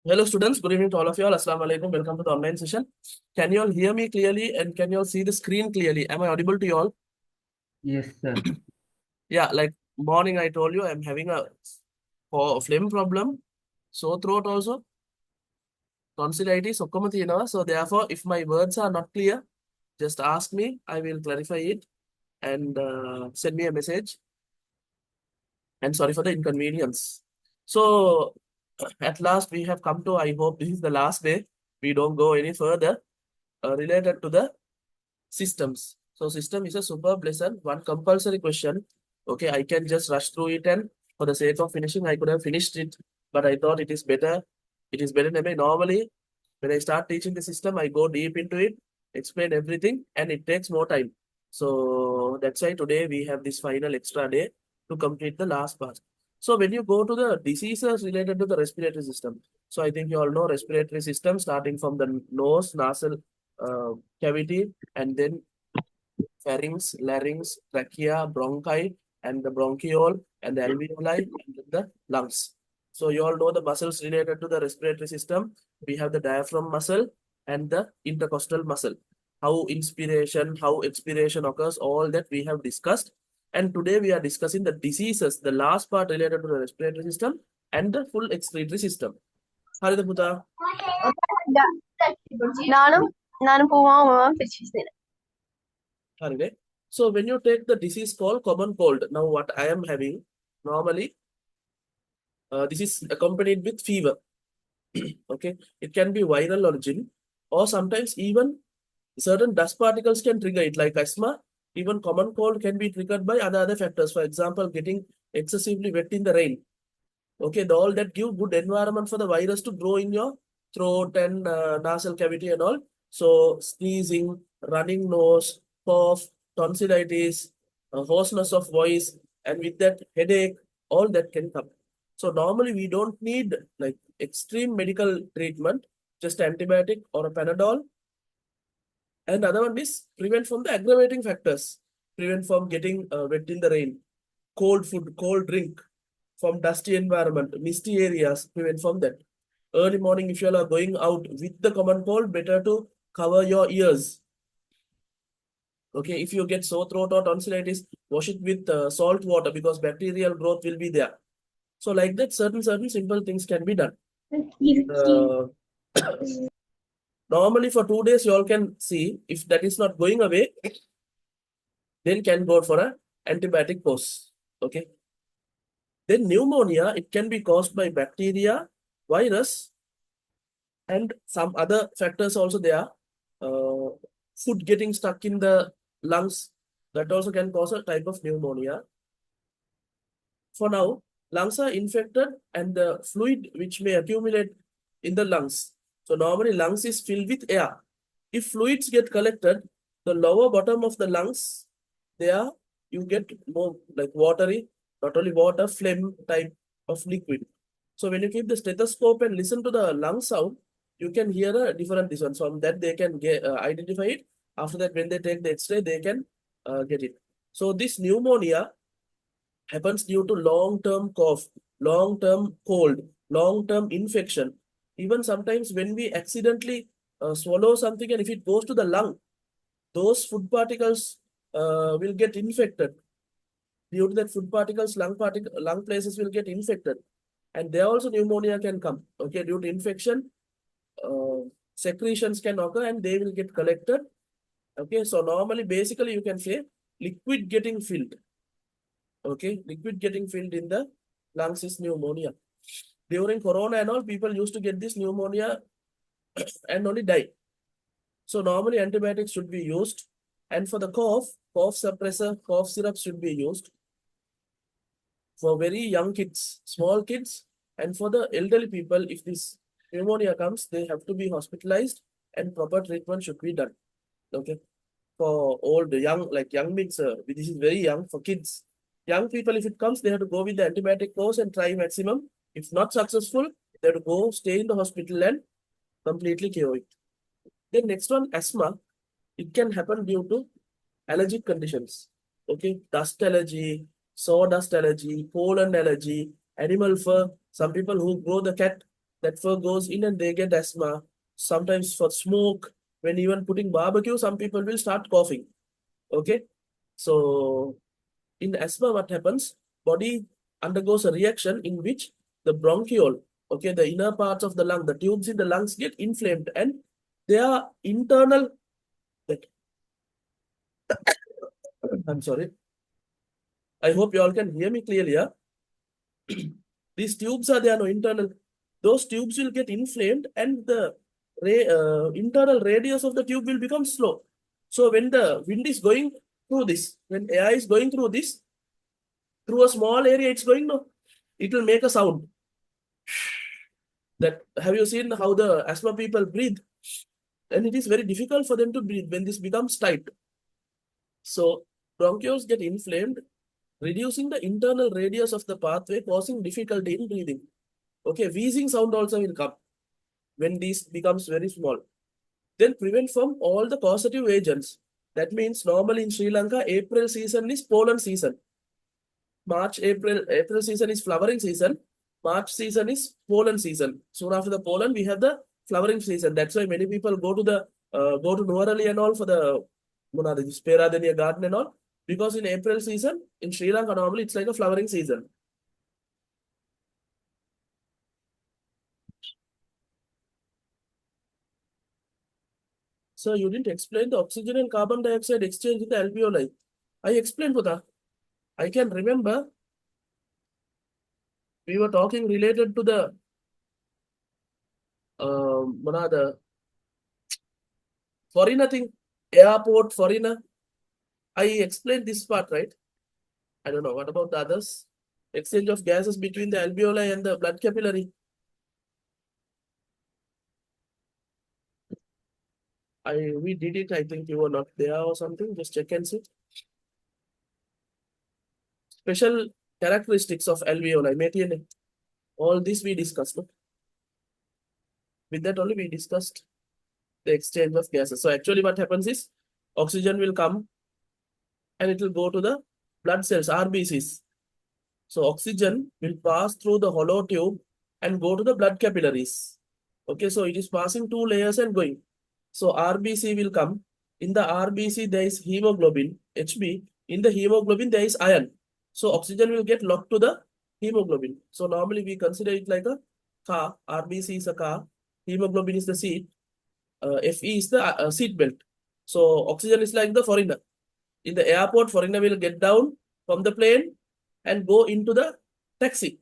Hello students, good evening to all of you all. Assalamu alaikum. Welcome to the online session. Can you all hear me clearly and can you all see the screen clearly? Am I audible to you all? Yes, sir. Yeah, like morning I told you I'm having a phlegm problem, sore throat also, tonsillitis, okamathina. So therefore, if my words are not clear, just ask me. I will clarify it and send me a message. And sorry for the inconvenience. So at last we have come to, I hope this is the last day. We don't go any further related to the systems. So system is a superb lesson, one compulsory question. Okay, I can just rush through it and for the sake of finishing, I could have finished it, but I thought it is better. It is better than me. Normally, when I start teaching the system, I go deep into it, explain everything, and it takes more time. So that's why today we have this final extra day to complete the last part. So when you go to the diseases related to the respiratory system, so I think you all know respiratory system starting from the nose, nasal cavity, and then pharynx, larynx, trachea, bronchi, and the bronchiole, and the alveoli, and then the lungs. So you all know the muscles related to the respiratory system. We have the diaphragm muscle and the intercostal muscle. How inspiration, how expiration occurs, all that we have discussed. And today we are discussing the diseases, the last part related to the respiratory system and the full excretory system. Haridaputta. நானும் நானும் போவான் பிரச்சனை. Holiday. So when you take the disease called common cold, now what I am having, normally this is accompanied with fever. Okay, it can be viral origin, or sometimes even certain dust particles can trigger it, like asthma. Even common cold can be triggered by other factors. For example, getting excessively wet in the rain. Okay, all that give good environment for the virus to grow in your throat and nasal cavity and all. So sneezing, running nose, cough, tonsillitis, hoarseness of voice, and with that headache, all that can come. So normally we don't need like extreme medical treatment, just antibiotic or a Panadol. And other one is prevent from the aggravating factors, prevent from getting wet in the rain, cold food, cold drink, from dusty environment, misty areas, prevent from that. Early morning, if you are going out with the common cold, better to cover your ears. Okay, if you get sore throat or tonsillitis, wash it with salt water because bacterial growth will be there. So like that, certain simple things can be done. Normally for 2 days, you all can see if that is not going away, then can go for a antibiotic course. Okay. Then pneumonia, it can be caused by bacteria, virus, and some other factors also there. Food getting stuck in the lungs, that also can cause a type of pneumonia. For now, lungs are infected and the fluid which may accumulate in the lungs. So normally lungs is filled with air. If fluids get collected, the lower bottom of the lungs, there you get more like watery, not only water, phlegm type of liquid. So when you keep the stethoscope and listen to the lung sound, you can hear a different this one. So from that they can get identify it. After that, when they take the X-ray, they can get it. So this pneumonia happens due to long-term cough, long-term cold, long-term infection. Even sometimes when we accidentally swallow something and if it goes to the lung, those food particles will get infected. Due to that food particles, lung places will get infected. And there also pneumonia can come. Okay, due to infection, secretions can occur and they will get collected. Okay, so normally, basically, you can say liquid getting filled. Okay, liquid getting filled in the lungs is pneumonia. During corona and all, people used to get this pneumonia and only die. So normally antibiotics should be used. And for the cough suppressor, cough syrup should be used. For very young kids, small kids, and for the elderly people, if this pneumonia comes, they have to be hospitalized and proper treatment should be done. Okay. For old, young, like young means this is very young. For kids, young people, if it comes, they have to go with the antibiotic course and try maximum. If not successful, they have to go stay in the hospital and completely cure it. Then next one, asthma. It can happen due to allergic conditions. Okay, dust allergy, sawdust allergy, pollen allergy, animal fur. Some people who grow the cat, that fur goes in and they get asthma. Sometimes for smoke, when even putting barbecue, some people will start coughing. Okay. So in asthma, what happens? Body undergoes a reaction in which the bronchiole, okay, the inner parts of the lung, the tubes in the lungs get inflamed and their internal, that, I'm sorry. I hope you all can hear me clearly. Yeah? These tubes are there, no internal. Those tubes will get inflamed and the internal radius of the tube will become slow. So when the wind is going through this, when air is going through this, through a small area, it's going, no, it will make a sound. That have you seen how the asthma people breathe? And it is very difficult for them to breathe when this becomes tight. So bronchioles get inflamed, reducing the internal radius of the pathway, causing difficulty in breathing. Okay, wheezing sound also will come when this becomes very small. Then prevent from all the causative agents. That means normally in Sri Lanka, April season is pollen season. April season is flowering season. March season is pollen season. Soon after the pollen, we have the flowering season. That's why many people go to Nuvarali and all for the Peradeniya garden and all. Because in April season, in Sri Lanka normally it's like a flowering season. So you didn't explain the oxygen and carbon dioxide exchange in the alveoli. I explained, Putha. I can remember we were talking related to the the foreigner thing, airport foreigner. I explained this part, right? I don't know. What about the others? Exchange of gases between the alveoli and the blood capillary. We did it. I think you were not there or something. Just check and see. Special characteristics of alveoli. Metienne. All this we discussed. No? With that only we discussed the exchange of gases. So actually what happens is oxygen will come and it will go to the blood cells, RBCs. So oxygen will pass through the hollow tube and go to the blood capillaries. Okay, so it is passing two layers and going. So RBC will come. In the RBC, there is hemoglobin, HB. In the hemoglobin, there is iron. So oxygen will get locked to the hemoglobin. So normally we consider it like a car. RBC is a car. Hemoglobin is the seat. Fe is the seat belt. So oxygen is like the foreigner. In the airport, foreigner will get down from the plane and go into the taxi.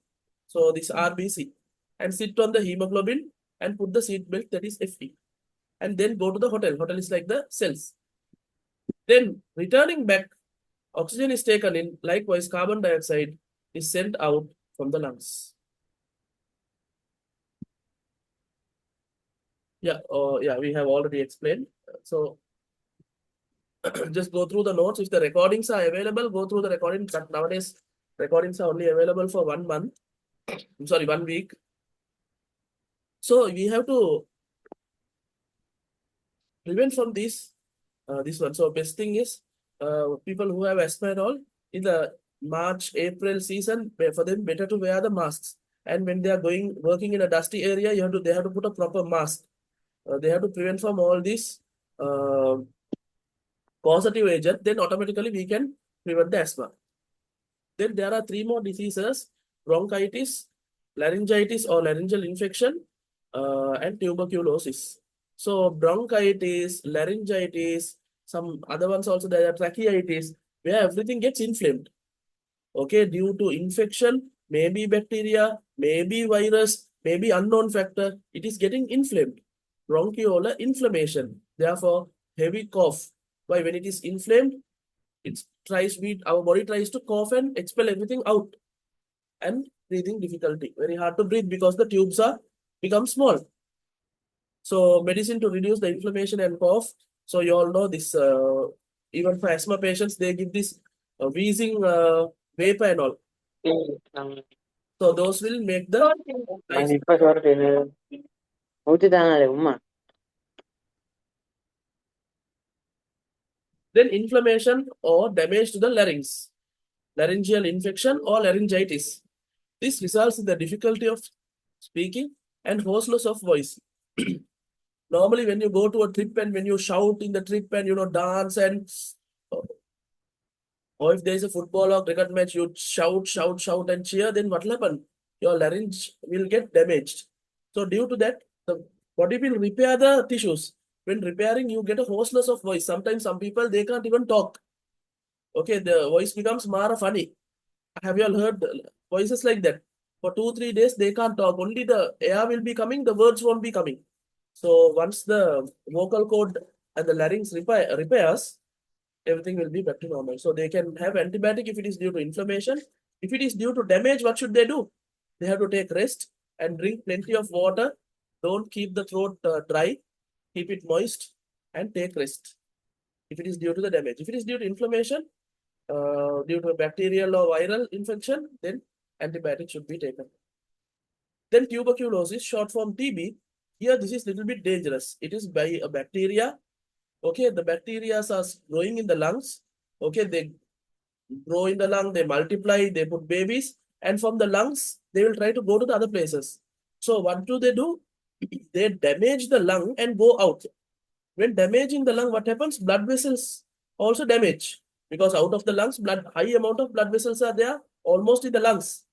So this RBC and sit on the hemoglobin and put the seat belt, that is Fe, and then go to the hotel. Hotel is like the cells. Then returning back, oxygen is taken in. Likewise, carbon dioxide is sent out from the lungs. Yeah, yeah, we have already explained. So just go through the notes. If the recordings are available, go through the recordings. But nowadays, recordings are only available for 1 month. I'm sorry, 1 week. So we have to prevent from this one. So best thing is people who have asthma and all in the March, April season, for them better to wear the masks. And when they are working in a dusty area, they have to put a proper mask. They have to prevent from all these causative agent. Then automatically we can prevent the asthma. Then there are 3 more diseases: bronchitis, laryngitis or laryngeal infection, and tuberculosis. So bronchitis, laryngitis, some other ones also, there are tracheitis, where everything gets inflamed. Okay, due to infection, maybe bacteria, maybe virus, maybe unknown factor, it is getting inflamed. Bronchiolar inflammation. Therefore, heavy cough. Why? When it is inflamed, our body tries to cough and expel everything out, and breathing difficulty. Very hard to breathe because the tubes are become small. So medicine to reduce the inflammation and cough. So you all know this. Even for asthma patients, they give this wheezing vapor and all. So those will make the nice. Then inflammation or damage to the larynx, laryngeal infection or laryngitis. This results in the difficulty of speaking and hoarseness of voice. Normally, when you go to a trip and when you shout in the trip and dance and or if there is a football or cricket match, you shout, shout, shout and cheer, then what will happen? Your larynx will get damaged. So due to that, the body will repair the tissues. When repairing, you get a hoarseness of voice. Sometimes some people they can't even talk. Okay, the voice becomes more funny. Have you all heard voices like that? For 2, 3 days they can't talk. Only the air will be coming, the words won't be coming. So once the vocal cord and the larynx repairs, everything will be back to normal. So they can have antibiotic if it is due to inflammation. If it is due to damage, what should they do? They have to take rest and drink plenty of water. Don't keep the throat dry. Keep it moist and take rest. If it is due to the damage. If it is due to inflammation, due to a bacterial or viral infection, then antibiotic should be taken. Then tuberculosis, short form TB. Here, this is little bit dangerous. It is by a bacteria. Okay, the bacteria are growing in the lungs. Okay, they grow in the lung, they multiply, they put babies, and from the lungs, they will try to go to the other places. So what do? They damage the lung and go out. When damaging the lung, what happens? Blood vessels also damage because out of the lungs, high amount of blood vessels are there almost in the lungs.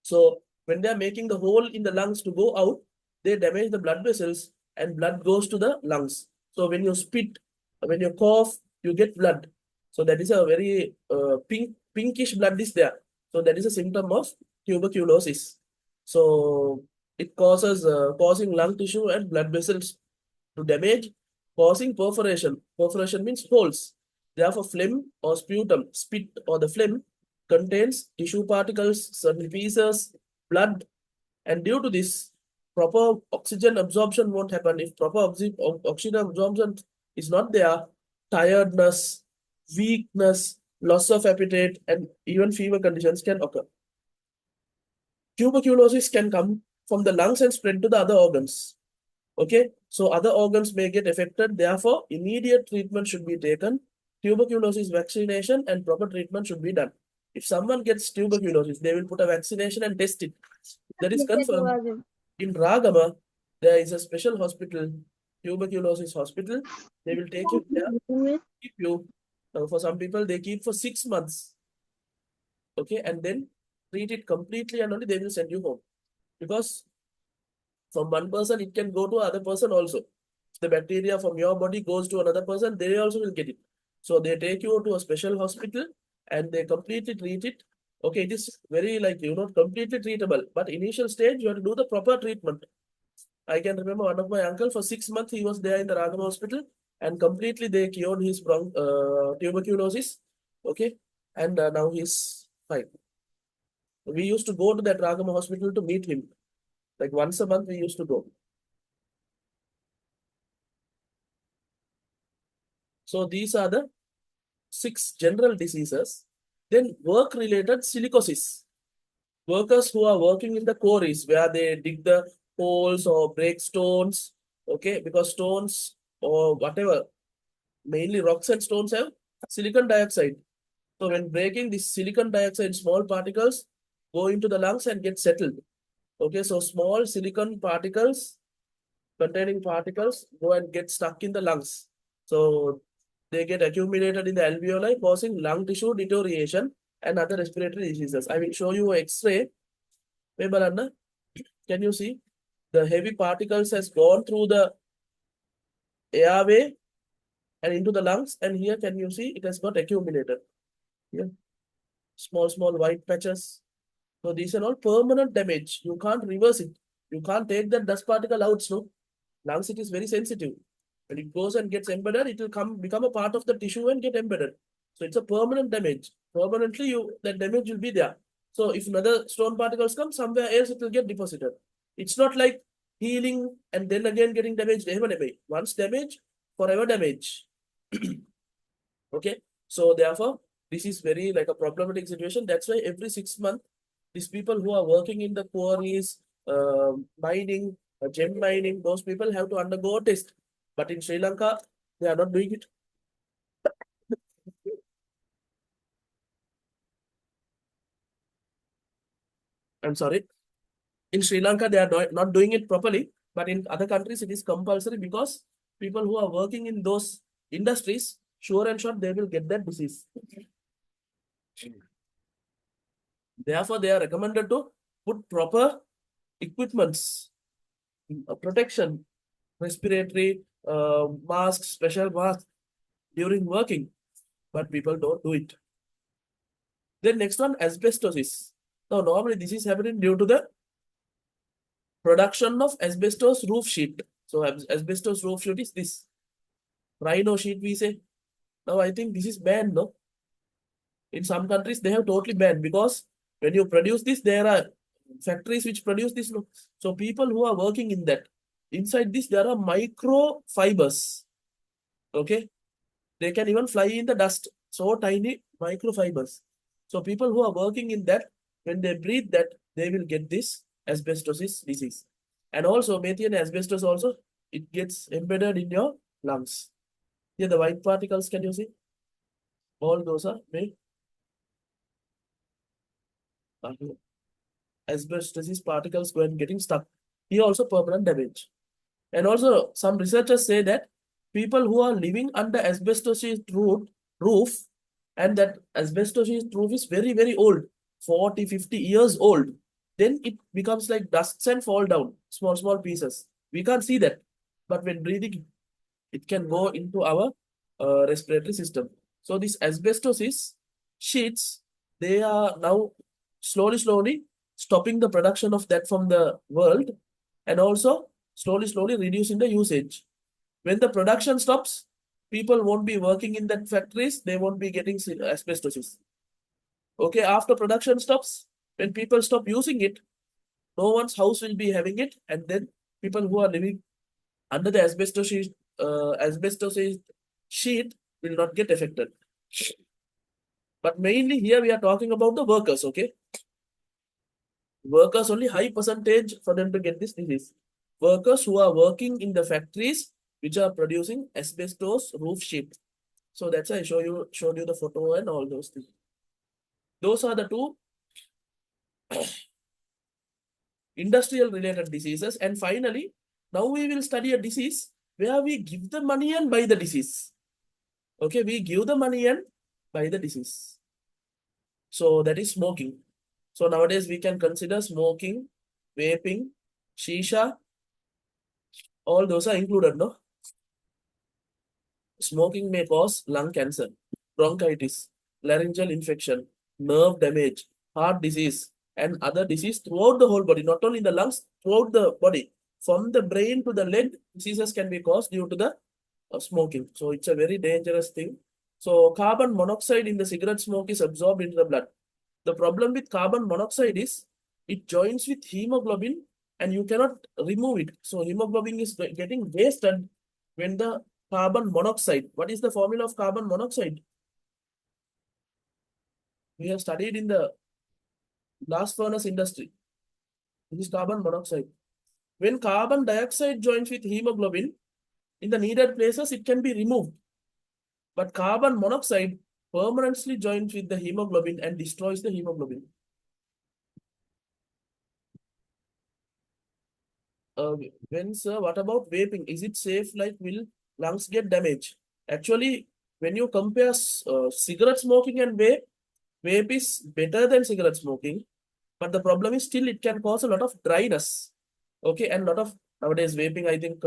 So when they are making the hole in the lungs to go out, they damage the blood vessels and blood goes to the lungs. So when you spit, when you cough, you get blood. So that is a very pinkish blood is there. So that is a symptom of tuberculosis. So it causes causing lung tissue and blood vessels to damage, causing perforation. Perforation means holes. Therefore, phlegm or sputum, spit or the phlegm contains tissue particles, certain pieces, blood, and due to this, proper oxygen absorption won't happen. If proper oxygen absorption is not there, tiredness, weakness, loss of appetite, and even fever conditions can occur. Tuberculosis can come from the lungs and spread to the other organs. Okay, so other organs may get affected. Therefore, immediate treatment should be taken. Tuberculosis vaccination and proper treatment should be done. If someone gets tuberculosis, they will put a vaccination and test it. That is confirmed. In Ragama, there is a special hospital, tuberculosis hospital. They will take you there, keep you. For some people, they keep for 6 months. Okay, and then treat it completely, and only they will send you home. Because from one person, it can go to other person also. If the bacteria from your body goes to another person, they also will get it. So they take you to a special hospital and they completely treat it. Okay, it is very completely treatable. But initial stage, you have to do the proper treatment. I can remember one of my uncle for 6 months, he was there in the Ragam hospital and completely they cured his tuberculosis. Okay, and now he's fine. We used to go to that Ragam hospital to meet him. Like once a month, we used to go. So these are the 6 general diseases. Then work-related silicosis. Workers who are working in the quarries where they dig the holes or break stones, okay, because stones or whatever, mainly rocks and stones have silicon dioxide. So when breaking this silicon dioxide, small particles go into the lungs and get settled. Okay, so small silicon particles containing particles go and get stuck in the lungs. So they get accumulated in the alveoli, causing lung tissue deterioration and other respiratory diseases. I will show you an X-ray. Can you see? The heavy particles has gone through the airway and into the lungs. And here, can you see? It has got accumulated. Here, small white patches. So these are all permanent damage. You can't reverse it. You can't take that dust particle out. No, lungs, it is very sensitive. When it goes and gets embedded, it will become a part of the tissue and get embedded. So it's a permanent damage. Permanently, that damage will be there. So if another stone particles come, somewhere else it will get deposited. It's not like healing and then again getting damaged. Once damage, forever damage. Okay. So therefore, this is very like a problematic situation. That's why every 6 months, these people who are working in the quarries, mining, gem mining, those people have to undergo a test. But in Sri Lanka, they are not doing it. I'm sorry. In Sri Lanka, they are not doing it properly, but in other countries, it is compulsory because people who are working in those industries, sure and sure, they will get that disease. Therefore, they are recommended to put proper equipments, protection, respiratory masks, special masks during working, but people don't do it. Then next one, asbestosis. Now, normally this is happening due to the production of asbestos roof sheet. So asbestos roof sheet is this rhino sheet we say. Now I think this is banned, no? In some countries they have totally banned because when you produce this, there are factories which produce this. No? So people who are working in that, inside this there are microfibers. Okay, they can even fly in the dust. So tiny microfibers. So people who are working in that, when they breathe that, they will get this asbestosis disease. And also methane asbestos also, it gets embedded in your lungs. Here the white particles, can you see? All those are made asbestosis particles when getting stuck. Here also permanent damage. And also some researchers say that people who are living under asbestosis roof and that asbestosis roof is very, very old, 40, 50 years old, then it becomes like dusts and fall down, small, small pieces. We can't see that. But when breathing, it can go into our respiratory system. So these asbestosis sheets, they are now slowly, slowly stopping the production of that from the world and also slowly, slowly reducing the usage. When the production stops, people won't be working in that factories, they won't be getting asbestosis. Okay, after production stops, when people stop using it, no one's house will be having it, and then people who are living under the asbestosis sheet will not get affected. But mainly here we are talking about the workers, okay? Workers only high percentage for them to get this disease. Workers who are working in the factories which are producing asbestos roof sheet. So that's why I showed you the photo and all those things. Those are the two industrial related diseases. And finally, now we will study a disease where we give the money and buy the disease. Okay, we give the money and buy the disease. So that is smoking. So nowadays we can consider smoking, vaping, shisha, all those are included, no? Smoking may cause lung cancer, bronchitis, laryngeal infection, nerve damage, heart disease, and other disease throughout the whole body, not only in the lungs, throughout the body. From the brain to the leg, diseases can be caused due to the smoking. So it's a very dangerous thing. So carbon monoxide in the cigarette smoke is absorbed into the blood. The problem with carbon monoxide is it joins with hemoglobin and you cannot remove it. So hemoglobin is getting wasted when the carbon monoxide. What is the formula of carbon monoxide? We have studied in the blast furnace industry. This is carbon monoxide. When carbon dioxide joins with hemoglobin, in the needed places, it can be removed. But carbon monoxide permanently joins with the hemoglobin and destroys the hemoglobin. When, sir, what about vaping? Is it safe? Like, will lungs get damaged? Actually, when you compare cigarette smoking and vape is better than cigarette smoking. But the problem is still it can cause a lot of dryness. Okay, and a lot of nowadays vaping, I think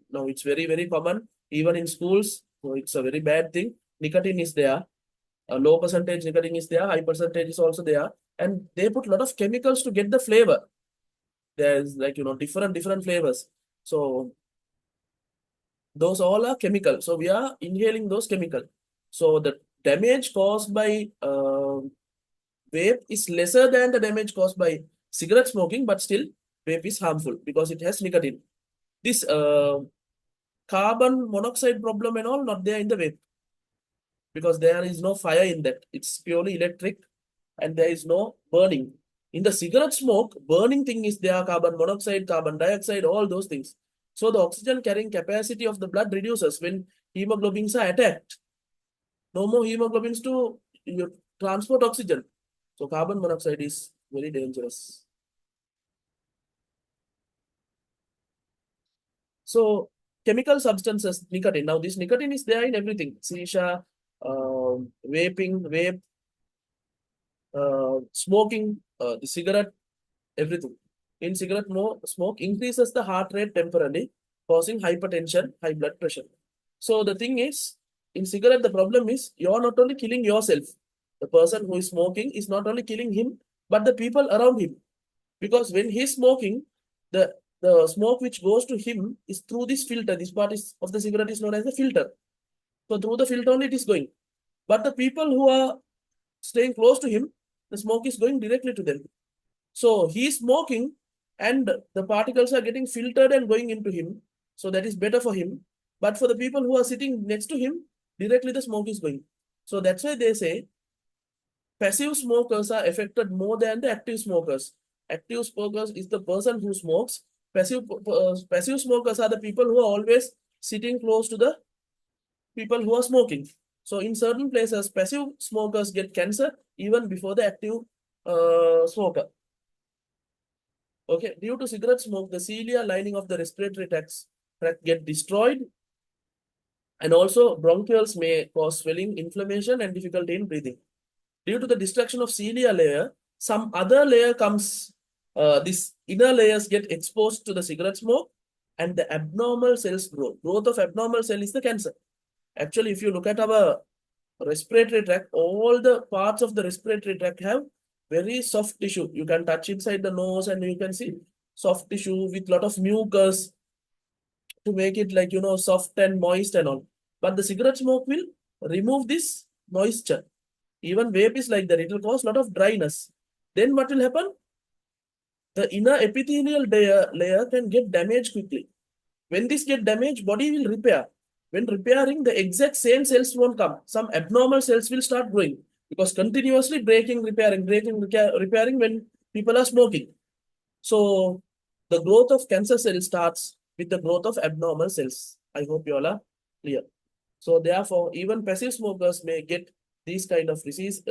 now it's very, very common. Even in schools, so it's a very bad thing. Nicotine is there. A low percentage nicotine is there, high percentage is also there. And they put a lot of chemicals to get the flavor. There's like, different flavors. So those all are chemical. So we are inhaling those chemical. So the damage caused by vape is lesser than the damage caused by cigarette smoking, but still vape is harmful because it has nicotine. This carbon monoxide problem and all not there in the vape because there is no fire in that. It's purely electric and there is no burning. In the cigarette smoke, burning thing is there, carbon monoxide, carbon dioxide, all those things. So the oxygen carrying capacity of the blood reduces when hemoglobins are attacked. No more hemoglobins to transport oxygen. So carbon monoxide is very dangerous. So chemical substances, nicotine. Now this nicotine is there in everything. Shisha, vaping, vape, smoking, the cigarette, everything. In cigarette, more smoke increases the heart rate temporarily, causing hypertension, high blood pressure. So the thing is, in cigarette, the problem is you are not only killing yourself. The person who is smoking is not only killing him, but the people around him. Because when he's smoking, the smoke which goes to him is through this filter. This part is of the cigarette is known as the filter. So through the filter only it is going. But the people who are staying close to him, the smoke is going directly to them. So he's smoking and the particles are getting filtered and going into him. So that is better for him. But for the people who are sitting next to him, directly the smoke is going. So that's why they say passive smokers are affected more than the active smokers. Active smokers is the person who smokes. Passive smokers are the people who are always sitting close to the people who are smoking. So in certain places, passive smokers get cancer even before the active smoker. Okay, due to cigarette smoke, the cilia lining of the respiratory tract get destroyed, and also bronchioles may cause swelling, inflammation, and difficulty in breathing. Due to the destruction of cilia layer, some other layer comes. This inner layers get exposed to the cigarette smoke, and the abnormal cells grow. Growth of abnormal cell is the cancer. Actually, if you look at our respiratory tract, all the parts of the respiratory tract have very soft tissue. You can touch inside the nose and you can see soft tissue with lot of mucus to make it like, soft and moist and all. But the cigarette smoke will remove this moisture. Even vape is like that. It will cause lot of dryness. Then what will happen? The inner epithelial layer can get damaged quickly. When this get damaged, body will repair. When repairing, the exact same cells won't come. Some abnormal cells will start growing because continuously repairing when people are smoking. So the growth of cancer cells starts with the growth of abnormal cells. I hope you all are clear. So therefore, even passive smokers may get these kind of diseases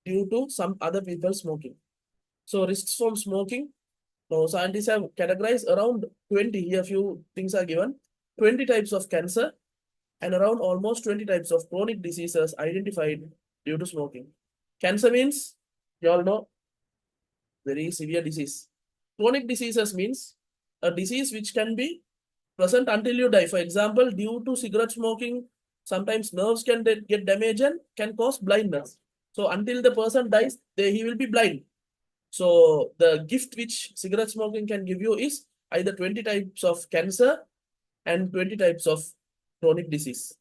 due to some other people smoking. So risks from smoking. Now, scientists have categorized around 20. Here, few things are given. 20 types of cancer and around almost 20 types of chronic diseases identified due to smoking. Cancer means, you all know, very severe disease. Chronic diseases means a disease which can be present until you die. For example, due to cigarette smoking, sometimes nerves can get damaged and can cause blindness. So until the person dies, he will be blind. So the gift which cigarette smoking can give you is either 20 types of cancer and 20 types of chronic disease.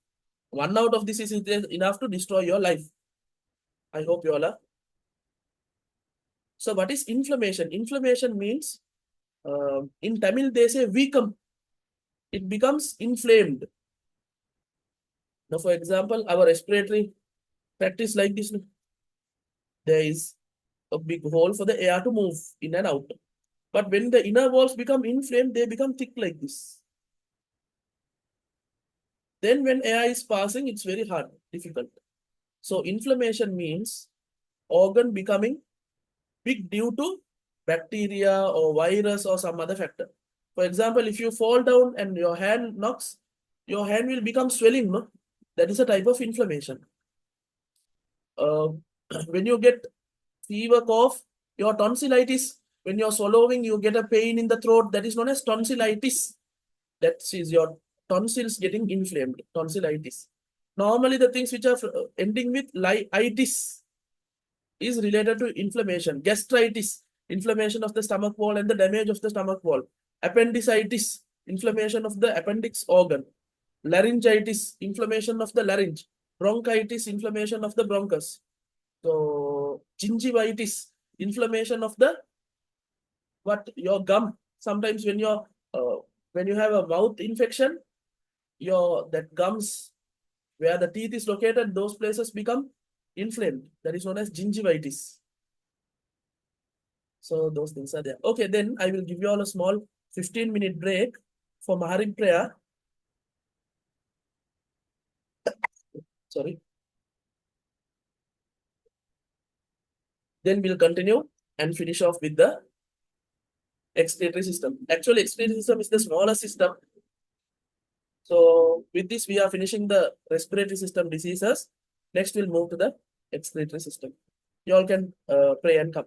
One out of this is enough to destroy your life. I hope you all are. So what is inflammation? Inflammation means, in Tamil they say weakum. It becomes inflamed. Now, for example, our respiratory tract is like this. There is a big hole for the air to move in and out. But when the inner walls become inflamed, they become thick like this. Then when air is passing, it's very hard, difficult. So inflammation means organ becoming big due to bacteria or virus or some other factor. For example, if you fall down and your hand knocks, your hand will become swelling, no? That is a type of inflammation. Uh, when you get fever, cough, your tonsillitis, when you're swallowing, you get a pain in the throat, that is known as tonsillitis. That is your tonsils getting inflamed, tonsillitis. Normally, the things which are ending with itis is related to inflammation. Gastritis, inflammation of the stomach wall and the damage of the stomach wall. Appendicitis, inflammation of the appendix organ. Laryngitis, inflammation of the larynx. Bronchitis, inflammation of the bronchus. So, gingivitis, inflammation of the your gum. Sometimes when you have a mouth infection, your that gums where the teeth is located, those places become inflamed. That is known as gingivitis. So those things are there. Okay, then I will give you all a small 15-minute break for Maharib prayer. Sorry. Then we'll continue and finish off with the excretory system. Actually, excretory system is the smallest system. So with this, we are finishing the respiratory system diseases. Next, we'll move to the excretory system. You all can pray and come.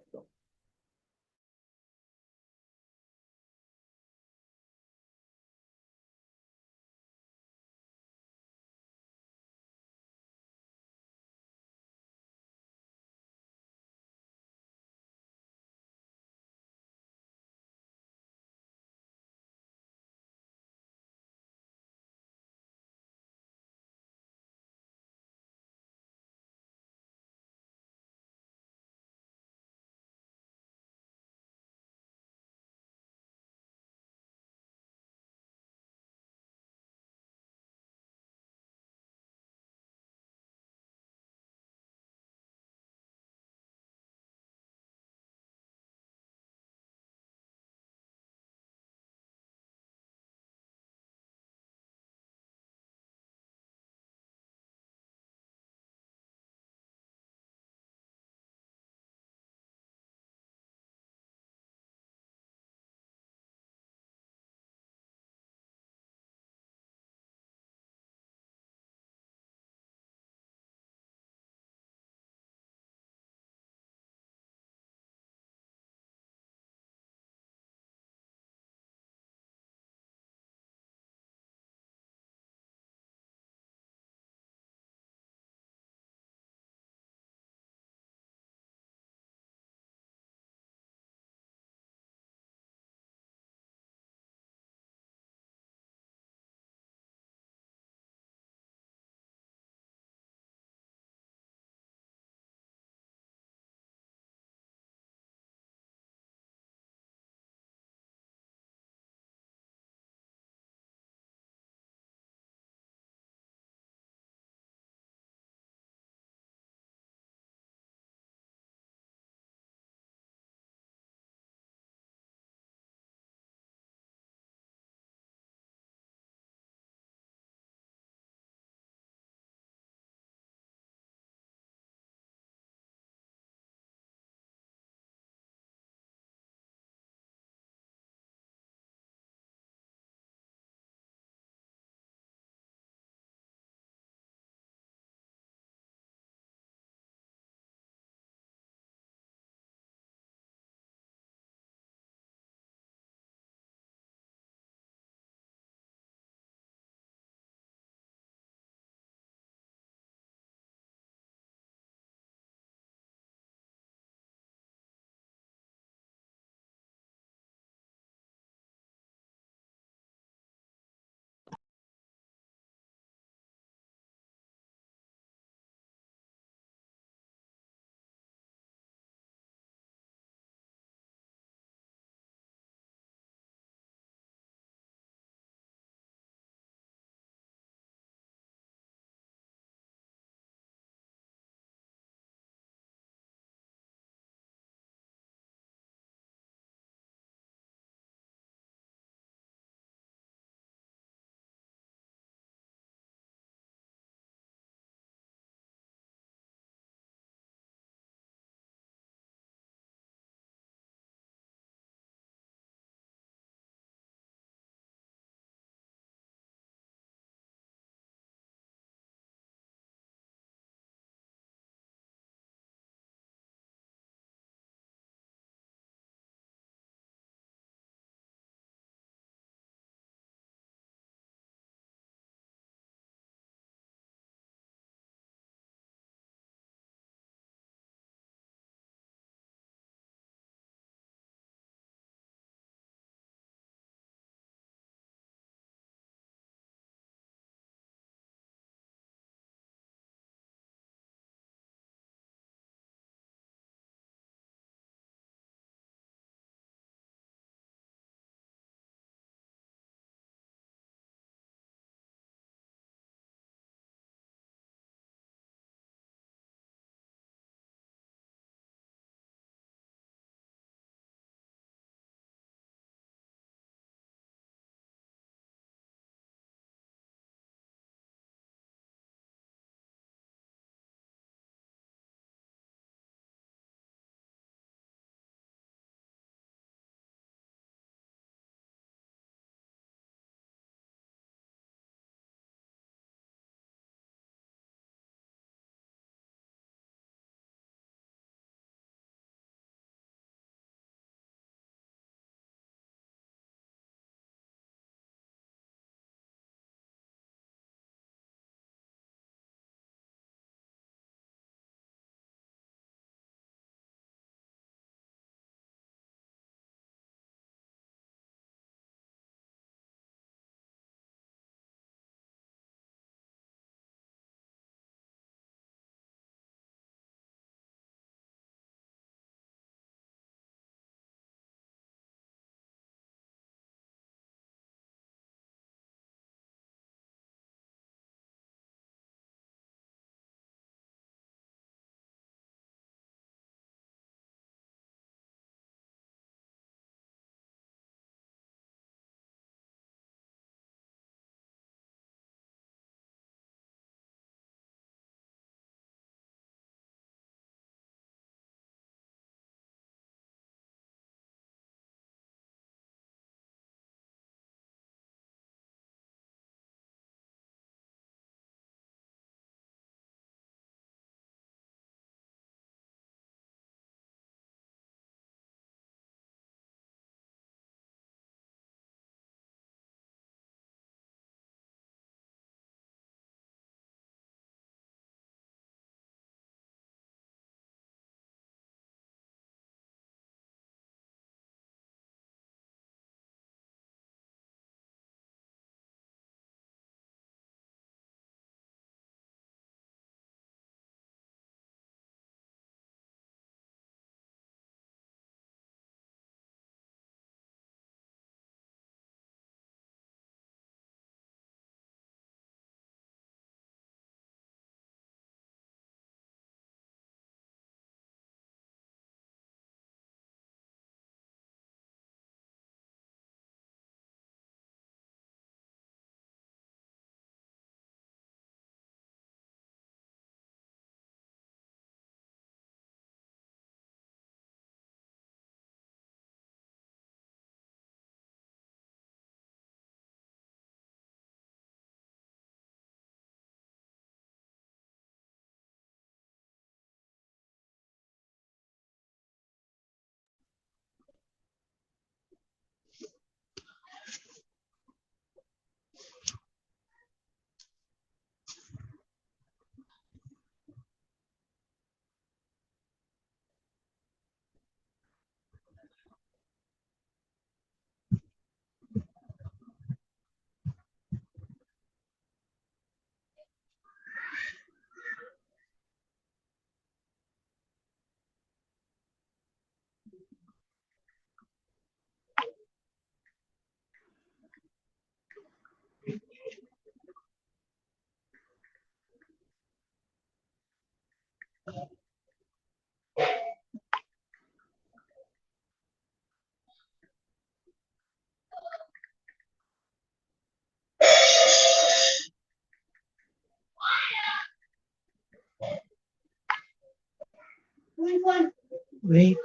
Wait.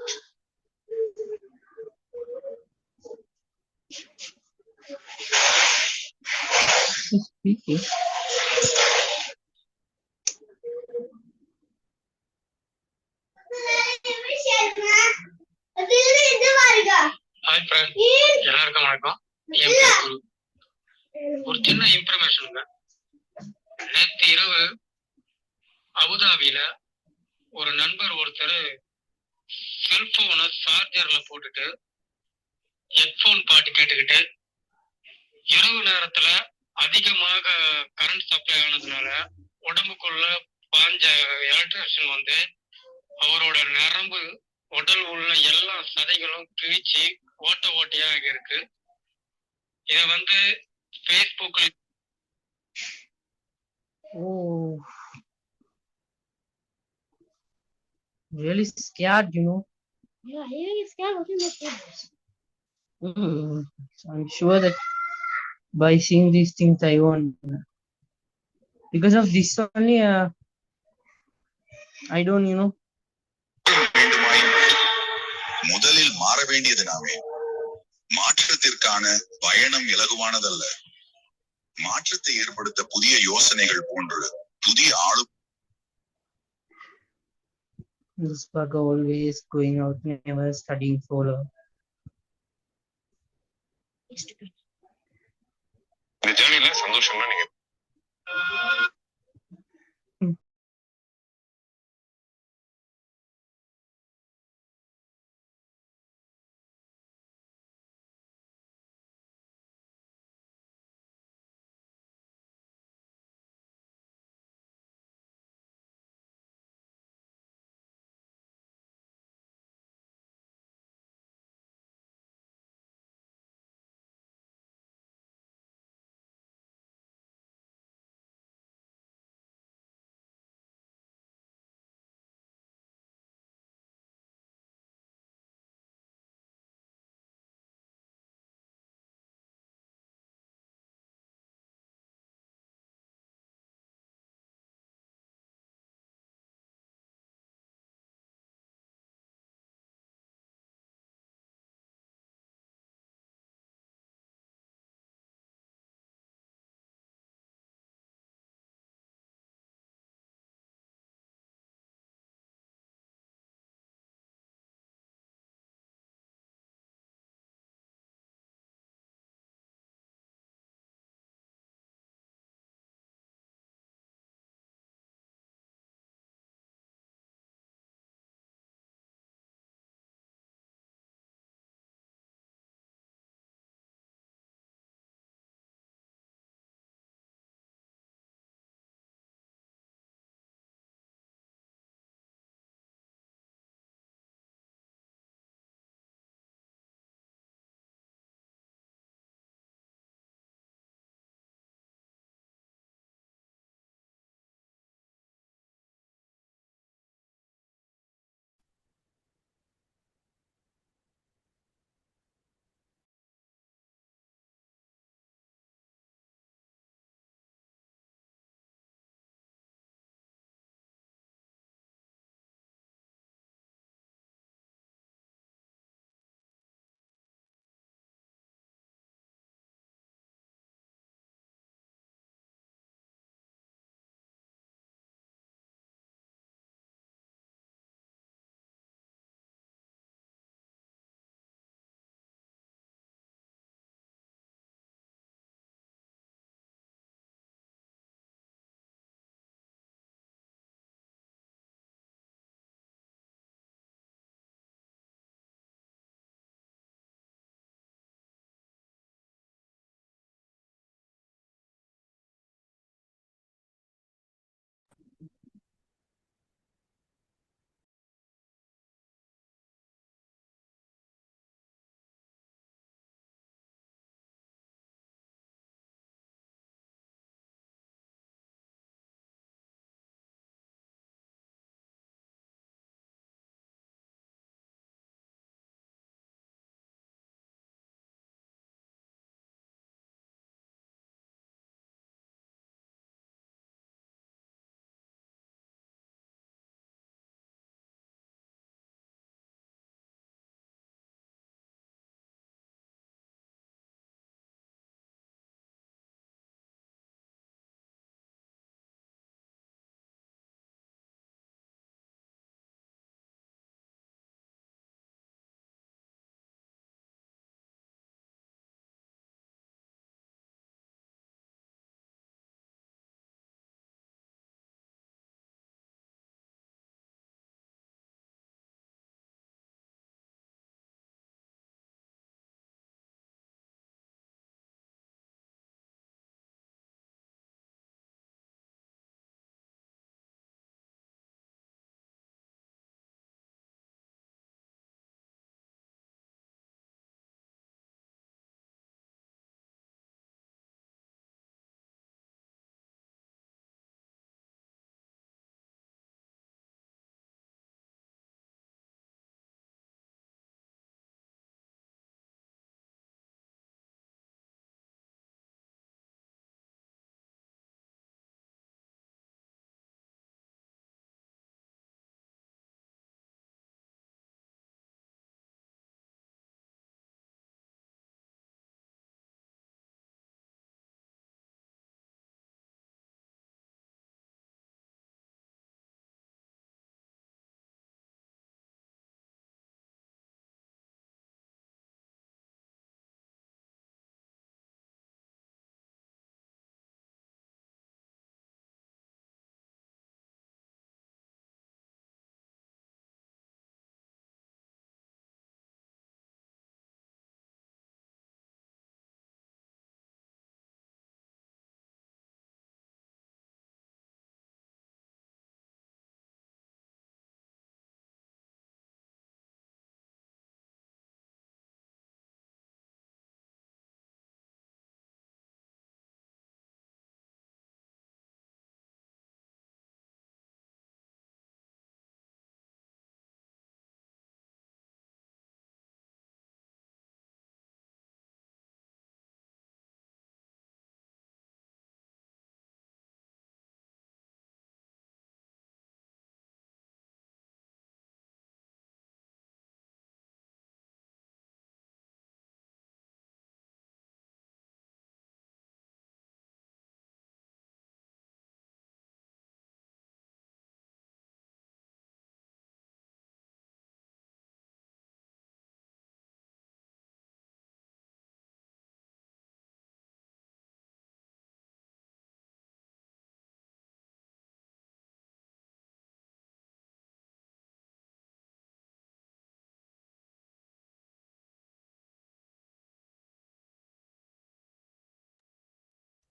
Speaking. Hi friend, எல்லாருக்கும் வணக்கம். என் பேர் குரு. ஒரு சின்ன இன்ஃபர்மேஷனுங்க. நேற்று இரவு அபுதாபியில ஒரு நண்பர் ஒருத்தர் செல்போனை சார்ஜர்ல போட்டுட்டு ஹெட்போன் பாட்டு கேட்டுக்கிட்டு இரவு நேரத்துல அதிகமாக கரண்ட் சப்ளை ஆனதுனால உடம்புக்குள்ள பாஞ்ச எலக்ட்ரிஷன் வந்து அவரோட நரம்பு உடல் உள்ள எல்லா சதைகளும் கிழிச்சு ஓட்ட ஓட்டையாக இருக்கு. இதை வந்து ஃபேஸ்புக்ல Oh, really scared, you know. Yeah, I get scared watching those videos. I'm sure that by seeing these things, I won't. Because of this only, I don't, you know. முதலில் மாற வேண்டியது நாமே. மாற்றத்திற்கான பயணம் இலகுவானதல்ல. மாற்றத்தை ஏற்படுத்த புதிய யோசனைகள் போன்று புதிய ஆளு. This bug always going out, never studying solo. இந்த ஜேர்னில சந்தோஷம்னா நீங்க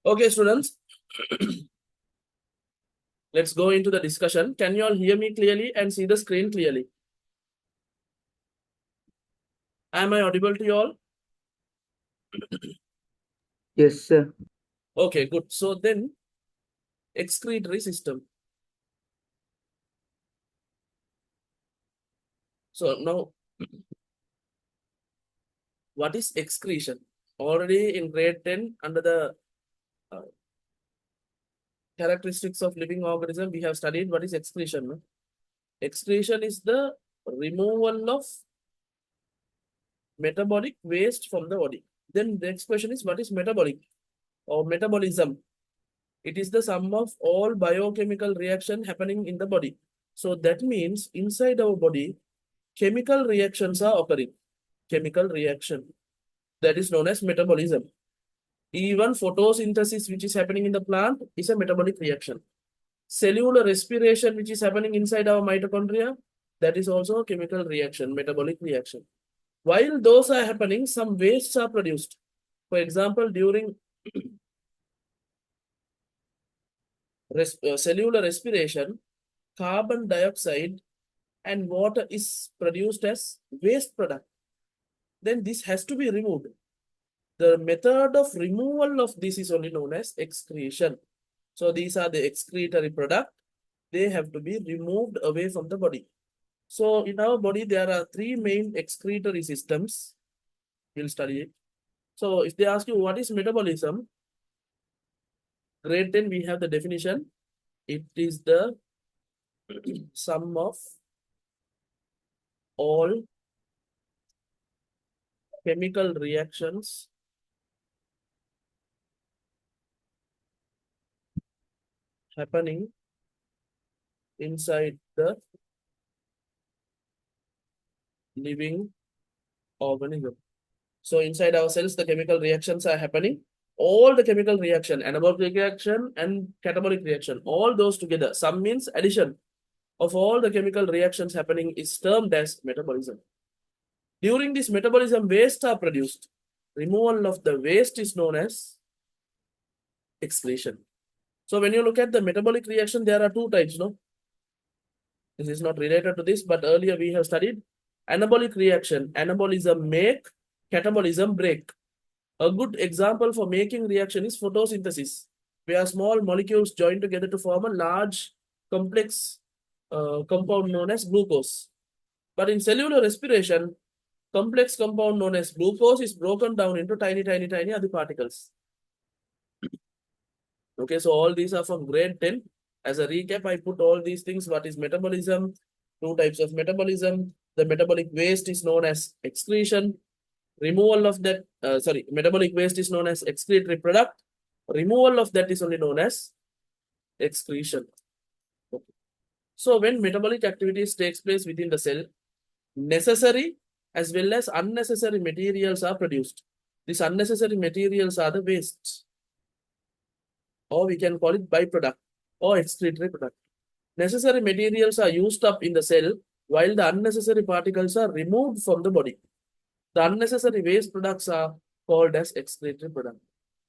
Okay, students. Let's go into the discussion. Can you all hear me clearly and see the screen clearly? Am I audible to you all? Yes, sir. Okay, good. So then, excretory system. So now, what is excretion? Already in grade 10, under the uh, characteristics of living organism, we have studied what is excretion. No? Excretion is the removal of metabolic waste from the body. Then the next question is, what is metabolic or metabolism? It is the sum of all biochemical reaction happening in the body. So that means inside our body, chemical reactions are occurring. Chemical reaction. That is known as metabolism. Even photosynthesis, which is happening in the plant, is a metabolic reaction. Cellular respiration, which is happening inside our mitochondria, that is also a chemical reaction, metabolic reaction. While those are happening, some wastes are produced. For example, during cellular respiration, carbon dioxide and water is produced as waste product. Then this has to be removed. The method of removal of this is only known as excretion. So these are the excretory product. They have to be removed away from the body. So in our body, there are three main excretory systems. We'll study it. So if they ask you what is metabolism, grade 10, we have the definition. It is the sum of all chemical reactions happening inside the living organism. So inside our cells, the chemical reactions are happening. All the chemical reaction, anabolic reaction and catabolic reaction, all those together. Sum means addition of all the chemical reactions happening is termed as metabolism. During this metabolism, waste are produced. Removal of the waste is known as excretion. So when you look at the metabolic reaction, there are two types, no? This is not related to this, but earlier we have studied anabolic reaction. Anabolism make, catabolism break. A good example for making reaction is photosynthesis, where small molecules join together to form a large complex compound known as glucose. But in cellular respiration, complex compound known as glucose is broken down into tiny other particles. Okay, so all these are from grade 10. As a recap, I put all these things. What is metabolism? Two types of metabolism. The metabolic waste is known as excretion. Removal of that, metabolic waste is known as excretory product. Removal of that is only known as excretion. Okay. So when metabolic activities takes place within the cell, necessary as well as unnecessary materials are produced. These unnecessary materials are the wastes, or we can call it byproduct or excretory product. Necessary materials are used up in the cell while the unnecessary particles are removed from the body. The unnecessary waste products are called as excretory product.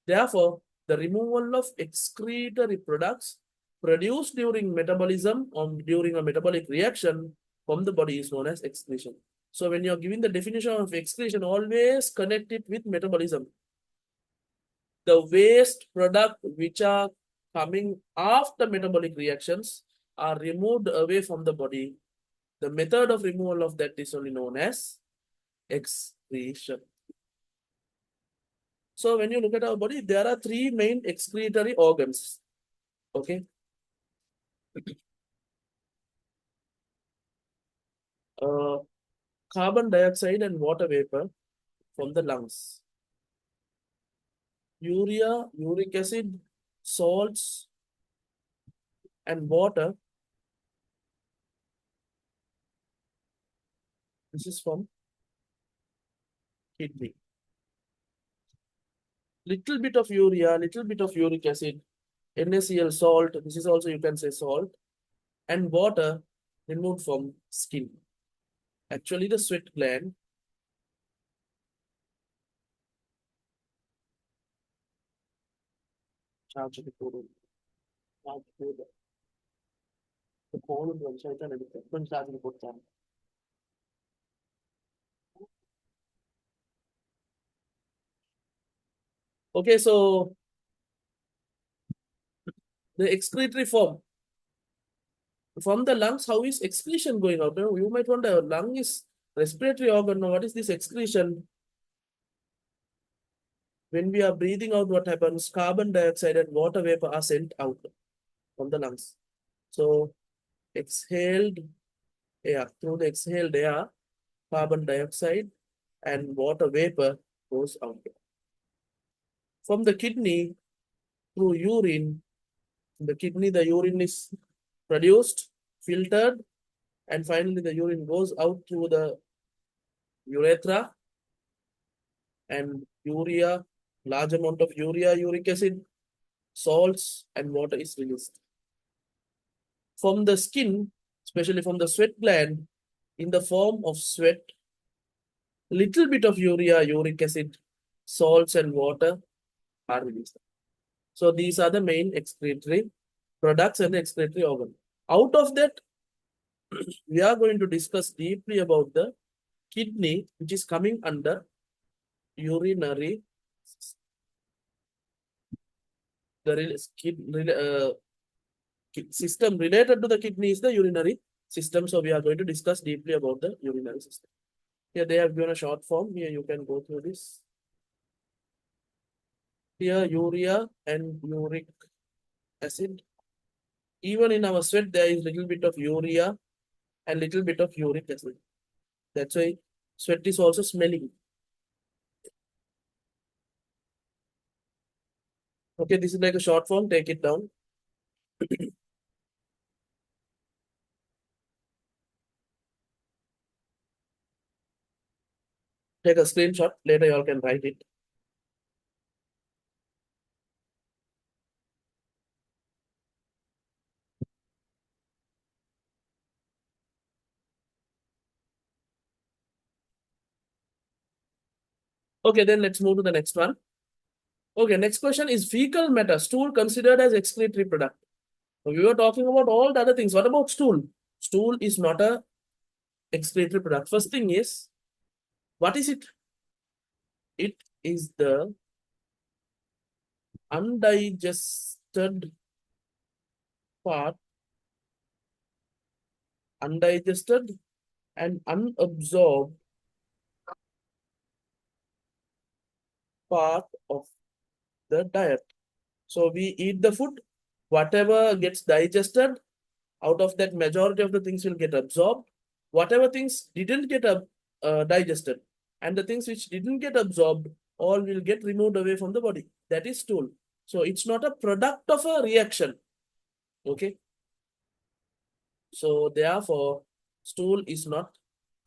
Therefore, the removal of excretory products produced during metabolism or during a metabolic reaction from the body is known as excretion. So when you're giving the definition of excretion, always connect it with metabolism. The waste product which are coming after metabolic reactions are removed away from the body. The method of removal of that is only known as excretion. So when you look at our body, there are three main excretory organs. Okay. Carbon dioxide and water vapor from the lungs. Urea, uric acid, salts, and water. This is from kidney. Little bit of urea, little bit of uric acid, NaCl salt, this is also you can say salt, and water removed from skin. Actually, the sweat gland Charge the phone. Charge the phone and website and everything. When charge the phone. Okay, so the excretory form from the lungs, how is excretion going out? You might wonder, lung is respiratory organ. Now, what is this excretion? When we are breathing out, what happens? Carbon dioxide and water vapor are sent out from the lungs. So, exhaled air, through the exhaled air, carbon dioxide and water vapor goes out. From the kidney, through urine, in the kidney, the urine is produced, filtered, and finally the urine goes out through the urethra, and urea, large amount of urea, uric acid, salts, and water is released. From the skin, especially from the sweat gland, in the form of sweat, little bit of urea, uric acid, salts, and water are released. So these are the main excretory products and excretory organ. Out of that, we are going to discuss deeply about the kidney, which is coming under urinary. The system related to the kidney is the urinary system. So we are going to discuss deeply about the urinary system. Here they have given a short form. Here you can go through this. Here urea and uric acid. Even in our sweat, there is little bit of urea and little bit of uric acid. That's why sweat is also smelling. Okay, this is like a short form. Take it down. Take a screenshot. Later, you all can write it. Okay, then let's move to the next one. Okay, next question is fecal matter, stool considered as excretory product. So we were talking about all the other things. What about stool? Stool is not a excretory product. First thing is, what is it? It is the undigested part, undigested and unabsorbed part of the diet. So we eat the food, whatever gets digested, out of that majority of the things will get absorbed. Whatever things didn't get digested and the things which didn't get absorbed, all will get removed away from the body. That is stool. So it's not a product of a reaction. Okay. So therefore, stool is not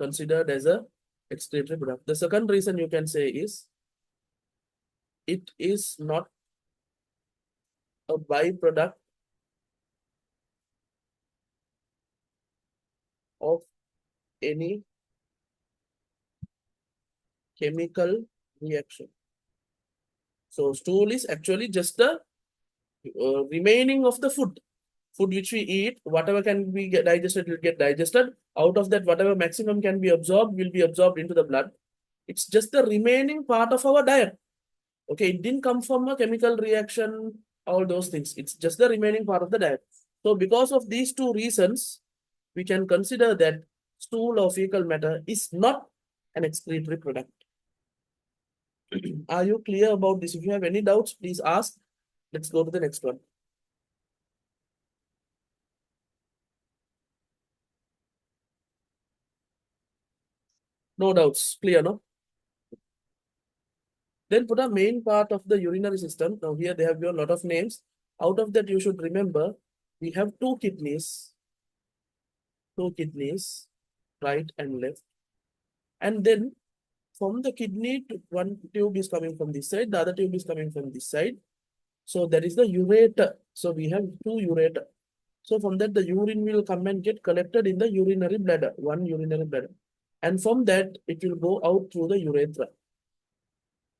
considered as a excretory product. The second reason you can say is it is not a byproduct of any chemical reaction. So stool is actually just the remaining of the food which we eat. Whatever can be digested will get digested. Out of that, whatever maximum can be absorbed will be absorbed into the blood. It's just the remaining part of our diet. Okay, it didn't come from a chemical reaction, all those things. It's just the remaining part of the diet. So because of these two reasons, we can consider that stool or fecal matter is not an excretory product. Are you clear about this? If you have any doubts, please ask. Let's go to the next one. No doubts. Clear, no? Then put a main part of the urinary system. Now here they have given a lot of names. Out of that, you should remember, we have two kidneys, right and left. And then from the kidney, one tube is coming from this side, the other tube is coming from this side. So that is the ureter. So we have two ureter. So from that, the urine will come and get collected in the urinary bladder, one urinary bladder. And from that, it will go out through the urethra.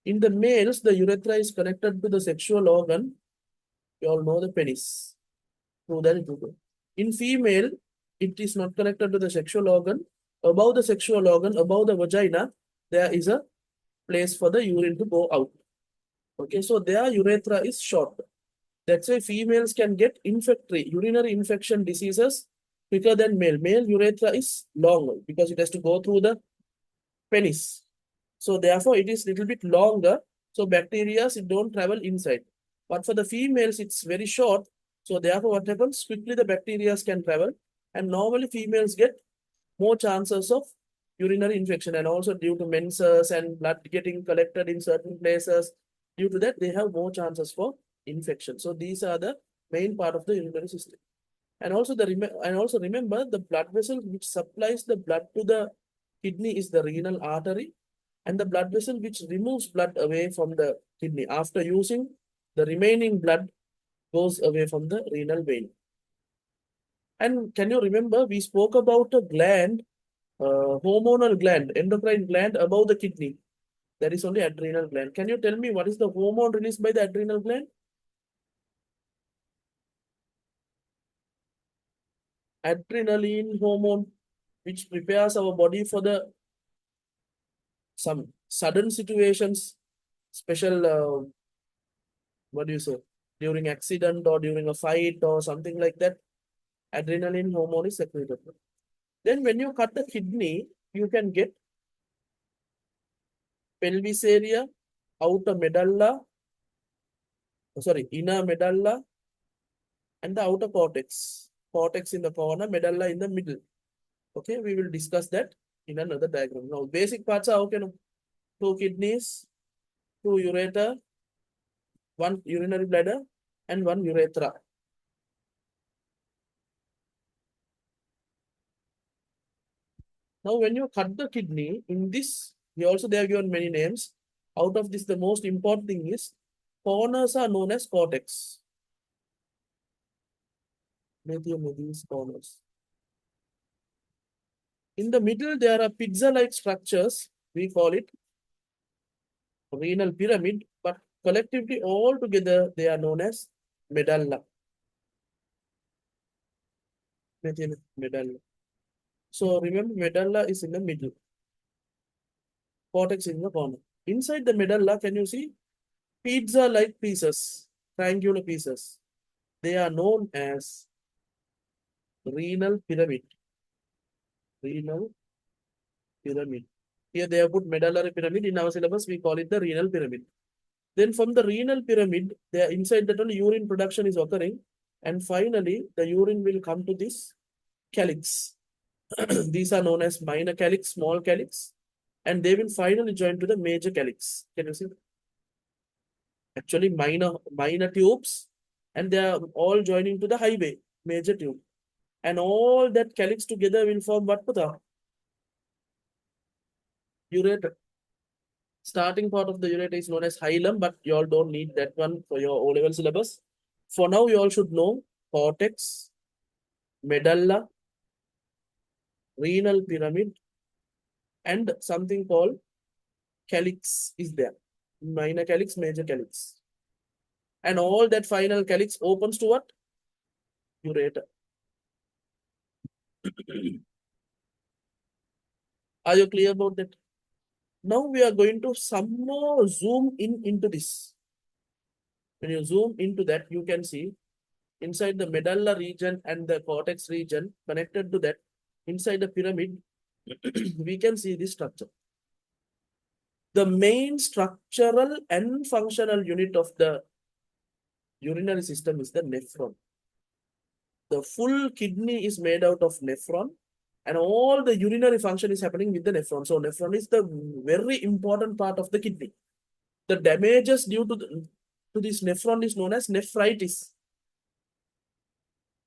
In the males, the urethra is connected to the sexual organ You all know the penis. Through that it will go. In female, it is not connected to the sexual organ. Above the sexual organ, above the vagina, there is a place for the urine to go out. Okay, so their urethra is short. That's why females can get urinary infection diseases quicker than male. Male urethra is long because it has to go through the penis. So therefore, it is little bit longer. So bacteria, it don't travel inside. But for the females, it's very short. So therefore, what happens? Quickly the bacteria can travel. And normally females get more chances of urinary infection, and also due to menses and blood getting collected in certain places. Due to that, they have more chances for infection. So these are the main part of the urinary system. And also remember the blood vessel which supplies the blood to the kidney is the renal artery, and the blood vessel which removes blood away from the kidney after using the remaining blood goes away from the renal vein. And can you remember we spoke about a gland, hormonal gland, endocrine gland above the kidney? That is only adrenal gland. Can you tell me what is the hormone released by the adrenal gland? Adrenaline hormone, which prepares our body for the some sudden situations, special what do you say, during accident or during a fight or something like that. Adrenaline hormone is secreted. Then when you cut the kidney, you can get pelvis area, outer medulla, inner medulla, and the outer cortex. Cortex in the corner, medulla in the middle. Okay, we will discuss that in another diagram. Now, basic parts are okay. 2 kidneys, 2 ureter, 1 urinary bladder, and 1 urethra. Now, when you cut the kidney, in this, they have given many names. Out of this, the most important thing is corners are known as cortex. These corners. In the middle, there are pizza-like structures. We call it renal pyramid, but collectively all together, they are known as medulla. Medulla. So remember, medulla is in the middle. Cortex in the corner. Inside the medulla, can you see pizza-like pieces, triangular pieces? They are known as renal pyramid. Renal pyramid. Here they have put medullary pyramid. In our syllabus, we call it the renal pyramid. Then from the renal pyramid, there inside that only urine production is occurring. And finally, the urine will come to this calyx. These are known as minor calyx, small calyx. And they will finally join to the major calyx. Can you see? Actually, minor tubes. And they are all joining to the highway, major tube. And all that calyx together will form what, Pata? Ureter. Starting part of the ureter is known as hilum, but you all don't need that one for your O-level syllabus. For now, you all should know cortex, medulla, renal pyramid, and something called calyx is there. Minor calyx, major calyx. And all that final calyx opens to what? Ureter. Are you clear about that? Now we are going to some more zoom into this. When you zoom into that, you can see inside the medulla region and the cortex region connected to that, inside the pyramid, we can see this structure. The main structural and functional unit of the urinary system is the nephron. The full kidney is made out of nephron, and all the urinary function is happening with the nephron. So nephron is the very important part of the kidney. The damages due to this nephron is known as nephritis.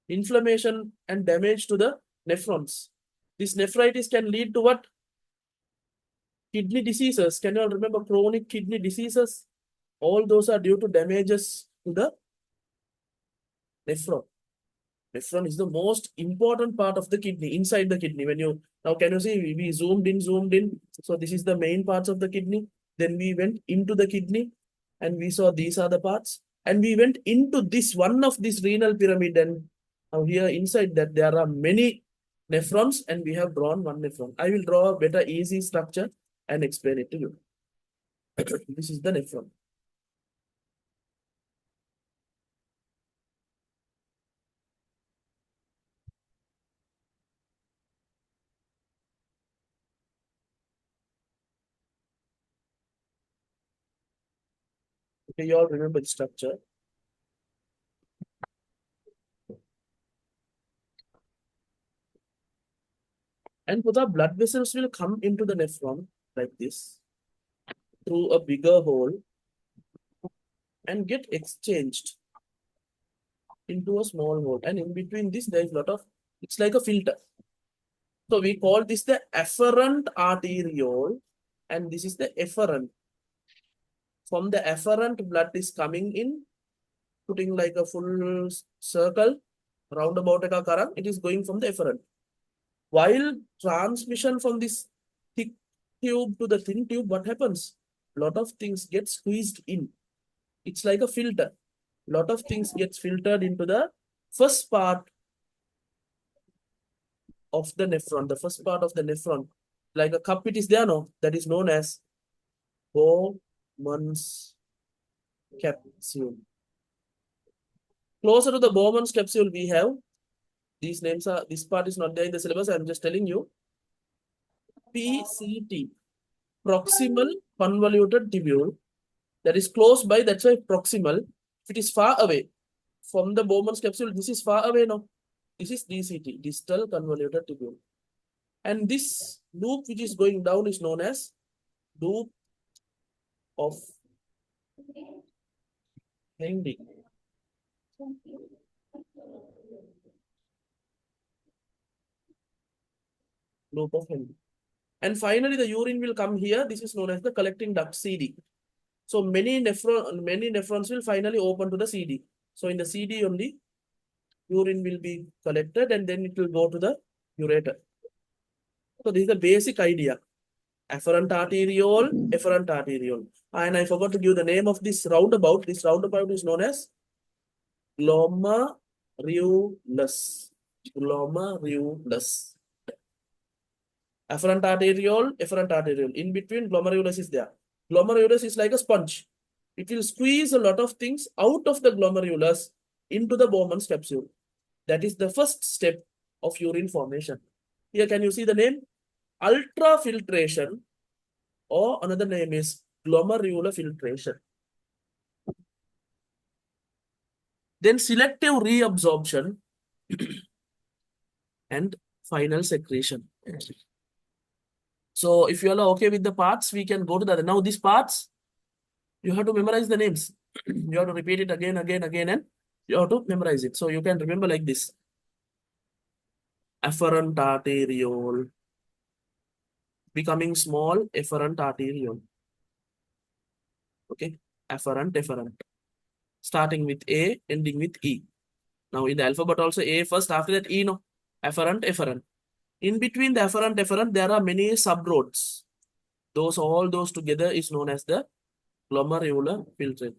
Inflammation and damage to the nephrons. This nephritis can lead to what? Kidney diseases. Can you all remember chronic kidney diseases? All those are due to damages to the nephron. Nephron is the most important part of the kidney, inside the kidney. Now can you see, we zoomed in. So this is the main parts of the kidney. Then we went into the kidney and we saw these are the parts. And we went into this one of this renal pyramid, and now here inside that there are many nephrons, and we have drawn one nephron. I will draw a better easy structure and explain it to you. This is the nephron. Okay, you all remember the structure. And the blood vessels will come into the nephron like this through a bigger hole and get exchanged into a small hole. And in between this, there is a lot of, it's like a filter. So we call this the afferent arteriole, and this is the efferent. From the afferent, blood is coming in, putting like a full circle, roundabout a karang, it is going from the efferent. While transmission from this thick tube to the thin tube, what happens? A lot of things get squeezed in. It's like a filter. A lot of things gets filtered into the first part of the nephron. The first part of the nephron, like a cup, it is there, no? That is known as Bowman's capsule. Closer to the Bowman's capsule, we have these names are, this part is not there in the syllabus. I'm just telling you. PCT, proximal convoluted tubule, that is close by, that's why proximal. If it is far away from the Bowman's capsule, this is far away now. This is DCT, distal convoluted tubule. And this loop which is going down is known as loop of Henle. Loop of Henle. And finally, the urine will come here. This is known as the collecting duct, CD. So many nephrons will finally open to the CD. So in the CD only, urine will be collected and then it will go to the ureter. So this is the basic idea. Afferent arteriole, efferent arteriole. And I forgot to give the name of this roundabout. This roundabout is known as glomerulus. Glomerulus. Afferent arteriole, efferent arteriole. In between, glomerulus is there. Glomerulus is like a sponge. It will squeeze a lot of things out of the glomerulus into the Bowman's capsule. That is the first step of urine formation. Here, can you see the name? Ultrafiltration, or another name is glomerular filtration. Then selective reabsorption and final secretion. So if you are okay with the parts, we can go to the other. Now these parts, you have to memorize the names. You have to repeat it again, and you have to memorize it. So you can remember like this. Afferent arteriole, becoming small, efferent arteriole. Okay, efferent. Starting with A, ending with E. Now in the alphabet also A first, after that E, no. Efferent. In between the efferent, there are many subroads. All those together is known as the glomerular filtrate.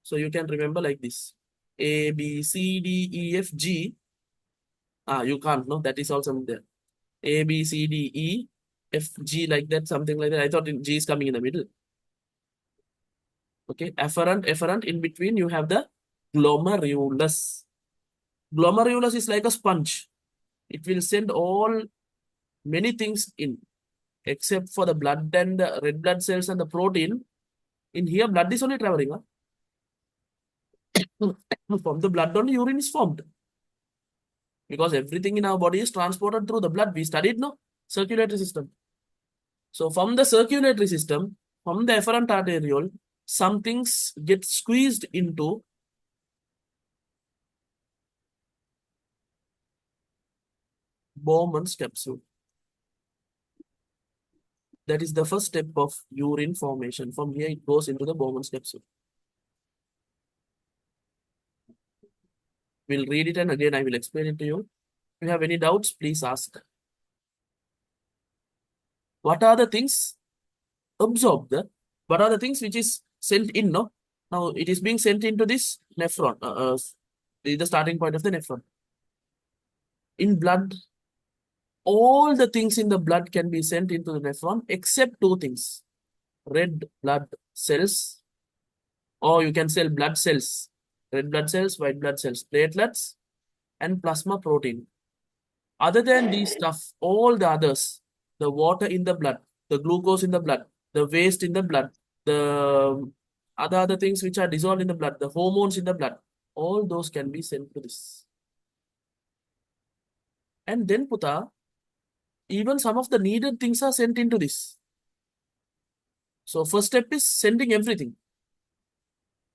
So you can remember like this. A, B, C, D, E, F, G. You can't, no, that is also there. A, B, C, D, E, F, G, like that, something like that. I thought G is coming in the middle. Okay, efferent, in between you have the glomerulus. Glomerulus is like a sponge. It will send many things in, except for the blood and the red blood cells and the protein. In here, blood is only traveling. From the blood only urine is formed. Because everything in our body is transported through the blood. We studied, no? Circulatory system. So from the circulatory system, from the efferent arteriole, some things get squeezed into Bowman's capsule. That is the first step of urine formation. From here, it goes into the Bowman's capsule. We'll read it and again I will explain it to you. If you have any doubts, please ask. What are the things absorbed? What are the things which is sent in, no? Now it is being sent into this nephron. This is the starting point of the nephron. In blood, all the things in the blood can be sent into the nephron except two things: red blood cells, or you can say blood cells, red blood cells, white blood cells, platelets, and plasma protein. Other than these stuff, all the others, the water in the blood, the glucose in the blood, the waste in the blood, the other things which are dissolved in the blood, the hormones in the blood, all those can be sent to this. And then Puta, even some of the needed things are sent into this. So first step is sending everything.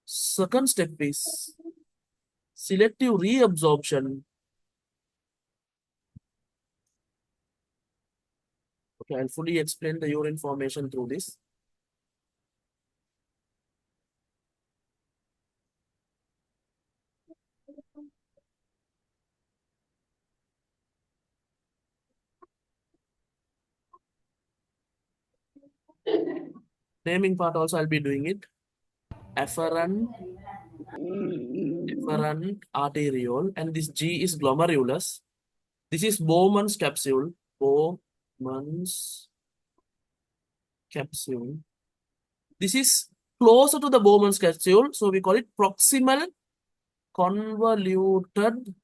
Second step is selective reabsorption. Okay, I'll fully explain the urine formation through this. Naming part also I'll be doing it. Afferent arteriole, and this G is glomerulus. This is Bowman's capsule. Bowman's capsule. This is closer to the Bowman's capsule, so we call it proximal convoluted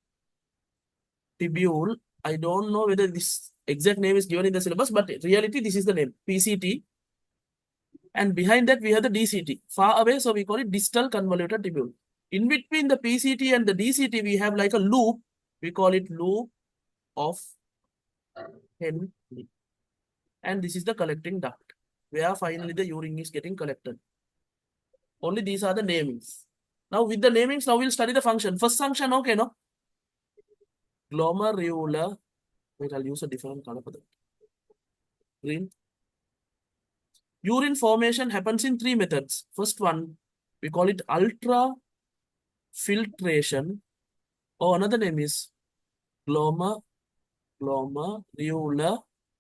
tubule. I don't know whether this exact name is given in the syllabus, but in reality, this is the name, PCT. And behind that, we have the DCT. Far away, so we call it distal convoluted tubule. In between the PCT and the DCT, we have like a loop. We call it loop of Henle. And this is the collecting duct, where finally the urine is getting collected. Only these are the namings. Now with the namings, now we'll study the function. First function, okay, no? Glomerular. Wait, I'll use a different color for that. Green. Urine formation happens in three methods. First one, we call it ultrafiltration, or another name is glomerular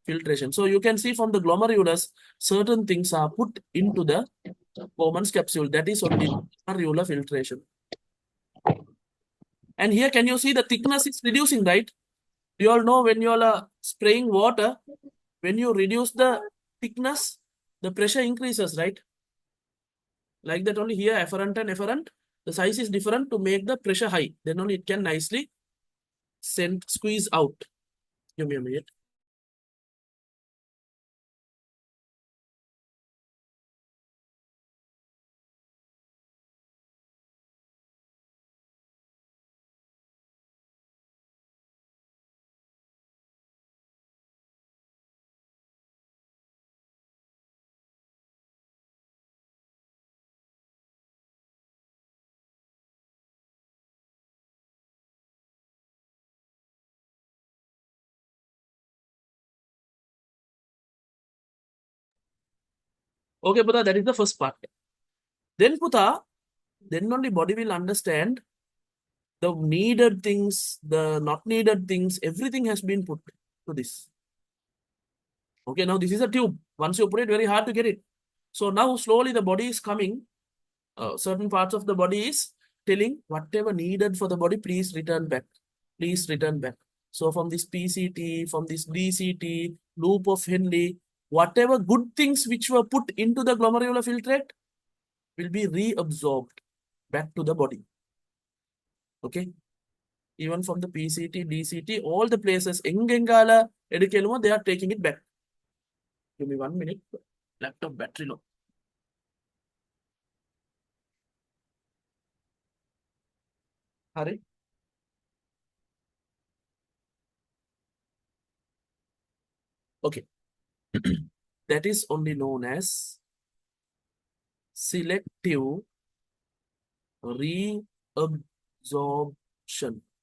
filtration. So you can see from the glomerulus, certain things are put into the Bowman's capsule. That is only glomerular filtration. And here, can you see the thickness is reducing, right? You all know when you all are spraying water, when you reduce the thickness, the pressure increases, right? Like that only here, afferent and efferent, the size is different to make the pressure high. Then only it can nicely squeeze out. Give me a minute. Okay, Puta, that is the first part. Then Puta, then only body will understand the needed things, the not needed things, everything has been put to this. Okay, now this is a tube. Once you put it, very hard to get it. So now slowly the body is coming. Certain parts of the body is telling whatever needed for the body, please return back. Please return back. So from this PCT, from this DCT, loop of Henle, whatever good things which were put into the glomerular filtrate will be reabsorbed back to the body. Okay. Even from the PCT, DCT, all the places, Engengala, Edikeluma, they are taking it back. Give me 1 minute. Laptop battery low. Hurry. Okay. That is only known as selective reabsorption.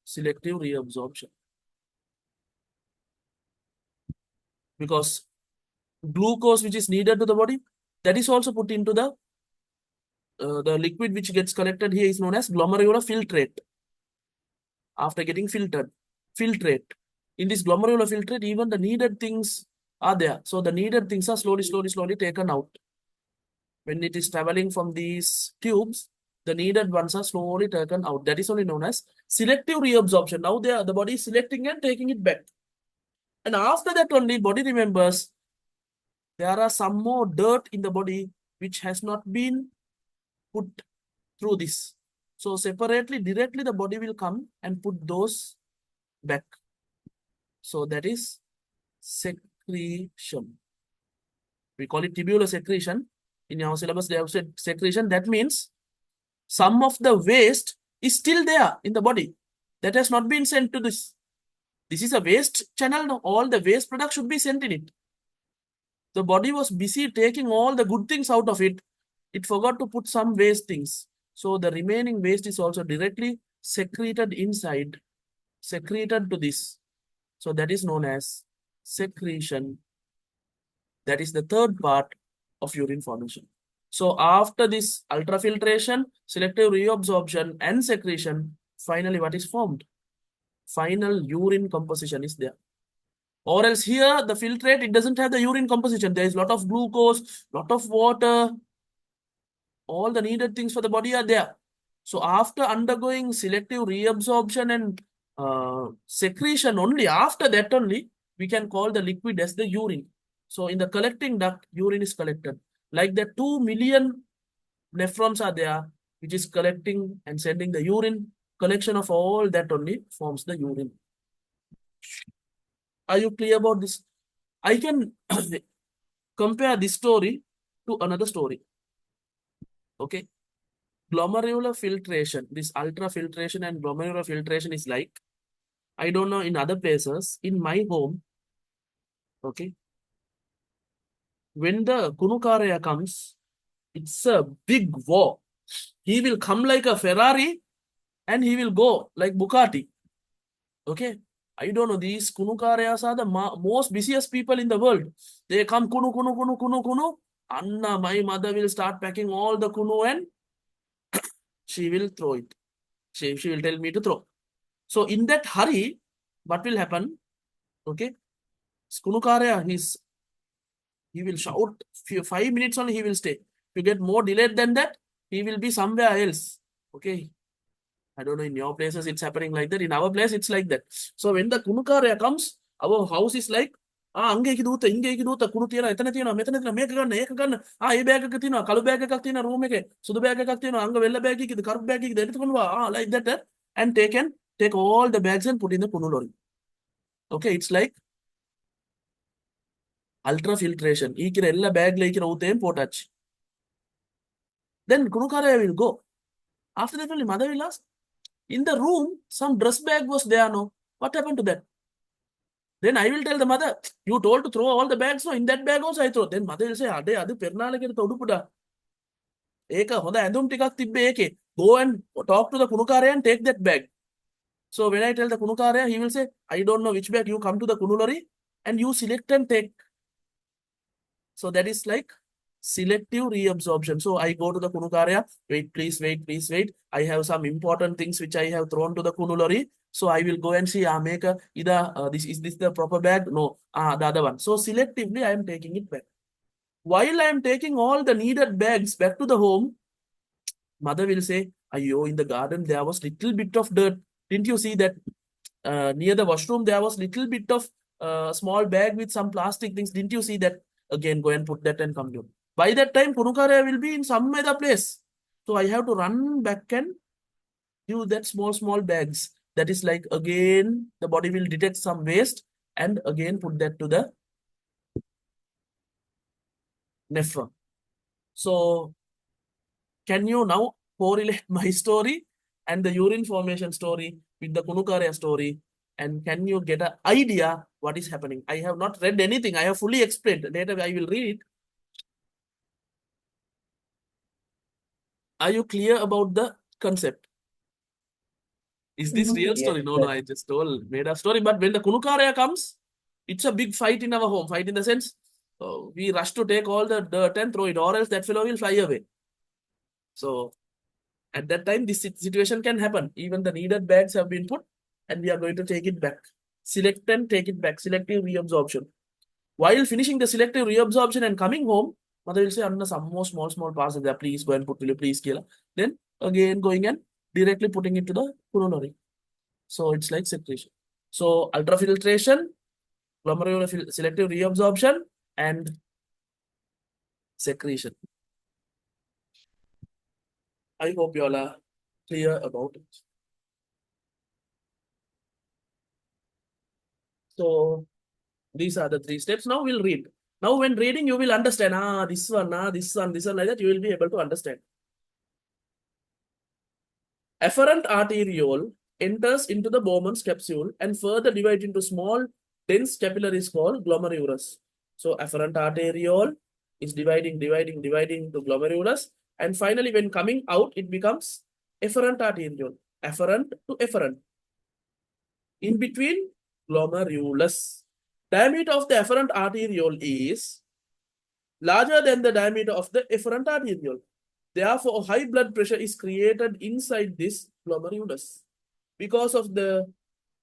Selective reabsorption. Because glucose which is needed to the body, that is also put into the liquid which gets collected here is known as glomerular filtrate. After getting filtered, filtrate. In this glomerular filtrate, even the needed things are there. So the needed things are slowly taken out. When it is traveling from these tubes, the needed ones are slowly taken out. That is only known as selective reabsorption. Now the body is selecting and taking it back. And after that only body remembers there are some more dirt in the body which has not been put through this. So separately, directly the body will come and put those back. So that is secretion. We call it tubular secretion. In our syllabus, they have said secretion. That means some of the waste is still there in the body that has not been sent to this. This is a waste channel. Now all the waste product should be sent in it. The body was busy taking all the good things out of it. It forgot to put some waste things. So the remaining waste is also directly secreted inside, secreted to this. So that is known as secretion. That is the third part of urine formation. So after this ultrafiltration, selective reabsorption and secretion, finally what is formed? Final urine composition is there. Or else here, the filtrate, it doesn't have the urine composition. There is a lot of glucose, lot of water. All the needed things for the body are there. So after undergoing selective reabsorption and secretion, only after that only, we can call the liquid as the urine. So in the collecting duct, urine is collected. Like the 2 million nephrons are there, which is collecting and sending the urine. Collection of all that only forms the urine. Are you clear about this? I can compare this story to another story. Okay. Glomerular filtration, this ultrafiltration and glomerular filtration is like, I don't know in other places, in my home, okay, when the Kunukaraya comes, it's a big war. He will come like a Ferrari and he will go like Bugatti. Okay. I don't know, these Kunukarayas are the most busiest people in the world. They come kunu, kunu, kunu, kunu, kunu. Anna, my mother will start packing all the kunu and she will throw it. She will tell me to throw. So in that hurry, what will happen? Okay. Kunukaraya, he will shout 5 minutes only he will stay. If you get more delayed than that, he will be somewhere else. Okay. I don't know, in your places it's happening like that. In our place, it's like that. So when the Kunukaraya comes, our house is like, අංගේ දූත ඉංගේ දූත කුණු තියෙනවා එතන තියෙනවා මෙතන තියෙනවා මේක ගන්න ඒක ගන්න ඒ බෑග් එක තියෙනවා කළු බෑග් එකක් තියෙනවා රූම් එකේ සුදු බෑග් එකක් තියෙනවා අංග වෙල්ල බෑග් එකකද කරු බෑග් එකකද එතන කොනවා like that and take all the bags and put in the kunu lorry. Okay, it's like ultrafiltration. ಈ ಕಿರ ಎಲ್ಲ ಬ್ಯಾಗ್ ಲೈ ಕಿರ ಊತೇನ್ ಪೋಟಾಚ್. Then Kunukaraya will go. After that, only mother will ask, in the room, some dress bag was there, no? What happened to that? Then I will tell the mother, you told to throw all the bags, so in that bag also I throw. Then mother will say, Ade, adu pernalekeda todupuda. Eka hoda andum tikak tibbe eke. Go and talk to the Kunukaraya and take that bag. So when I tell the Kunukaraya, he will say, I don't know which bag. You come to the Kunu lorry and you select and take. So that is like selective reabsorption. So I go to the Kunukaraya, wait, please, wait. I have some important things which I have thrown to the Kunu lorry. So I will go and see, make a, either is this the proper bag? No, the other one. So selectively, I am taking it back. While I am taking all the needed bags back to the home, mother will say, Ayo, in the garden, there was little bit of dirt. Didn't you see that near the washroom, there was little bit of small bag with some plastic things. Didn't you see that? Again, go and put that and come down. By that time, Kunukaraya will be in some other place. So I have to run back and use that small bags. That is like, again, the body will detect some waste and again put that to the nephron. So can you now correlate my story and the urine formation story with the Kunukaraya story? And can you get an idea what is happening? I have not read anything. I have fully explained. Later I will read it. Are you clear about the concept? Is this real story? No, I just made a story. But when the Kunukaraya comes, it's a big fight in our home. Fight in the sense, we rush to take all the dirt and throw it, or else that fellow will fly away. So at that time, this situation can happen. Even the needed bags have been put and we are going to take it back. Select and take it back. Selective reabsorption. While finishing the selective reabsorption and coming home, mother will say, Anna, some more small parts are there. Please go and put, will you please kill. Then again going and directly putting it to the coronary. So it's like secretion. So ultrafiltration, glomerular selective reabsorption, and secretion. I hope you all are clear about it. So these are the 3 steps. Now we'll read. Now when reading, you will understand, this one, this one, this one, like that, you will be able to understand. Afferent arteriole enters into the Bowman's capsule and further divides into small, dense capillaries called glomerulus. So afferent arteriole is dividing to glomerulus, and finally when coming out, it becomes efferent arteriole, afferent to efferent. In between, glomerulus. Diameter of the afferent arteriole is larger than the diameter of the efferent arteriole. Therefore, high blood pressure is created inside this glomerulus. Because of the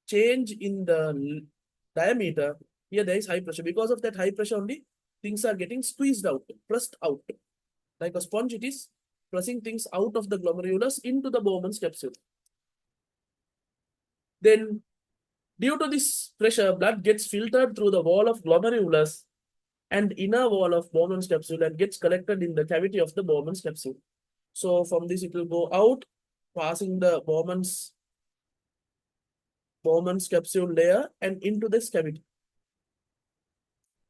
change in the diameter, here there is high pressure. Because of that high pressure only, things are getting squeezed out, pressed out. Like a sponge, it is pressing things out of the glomerulus into the Bowman's capsule. Then, due to this pressure, blood gets filtered through the wall of glomerulus and inner wall of Bowman's capsule and gets collected in the cavity of the Bowman's capsule. So from this, it will go out, passing the Bowman's capsule layer and into this cavity.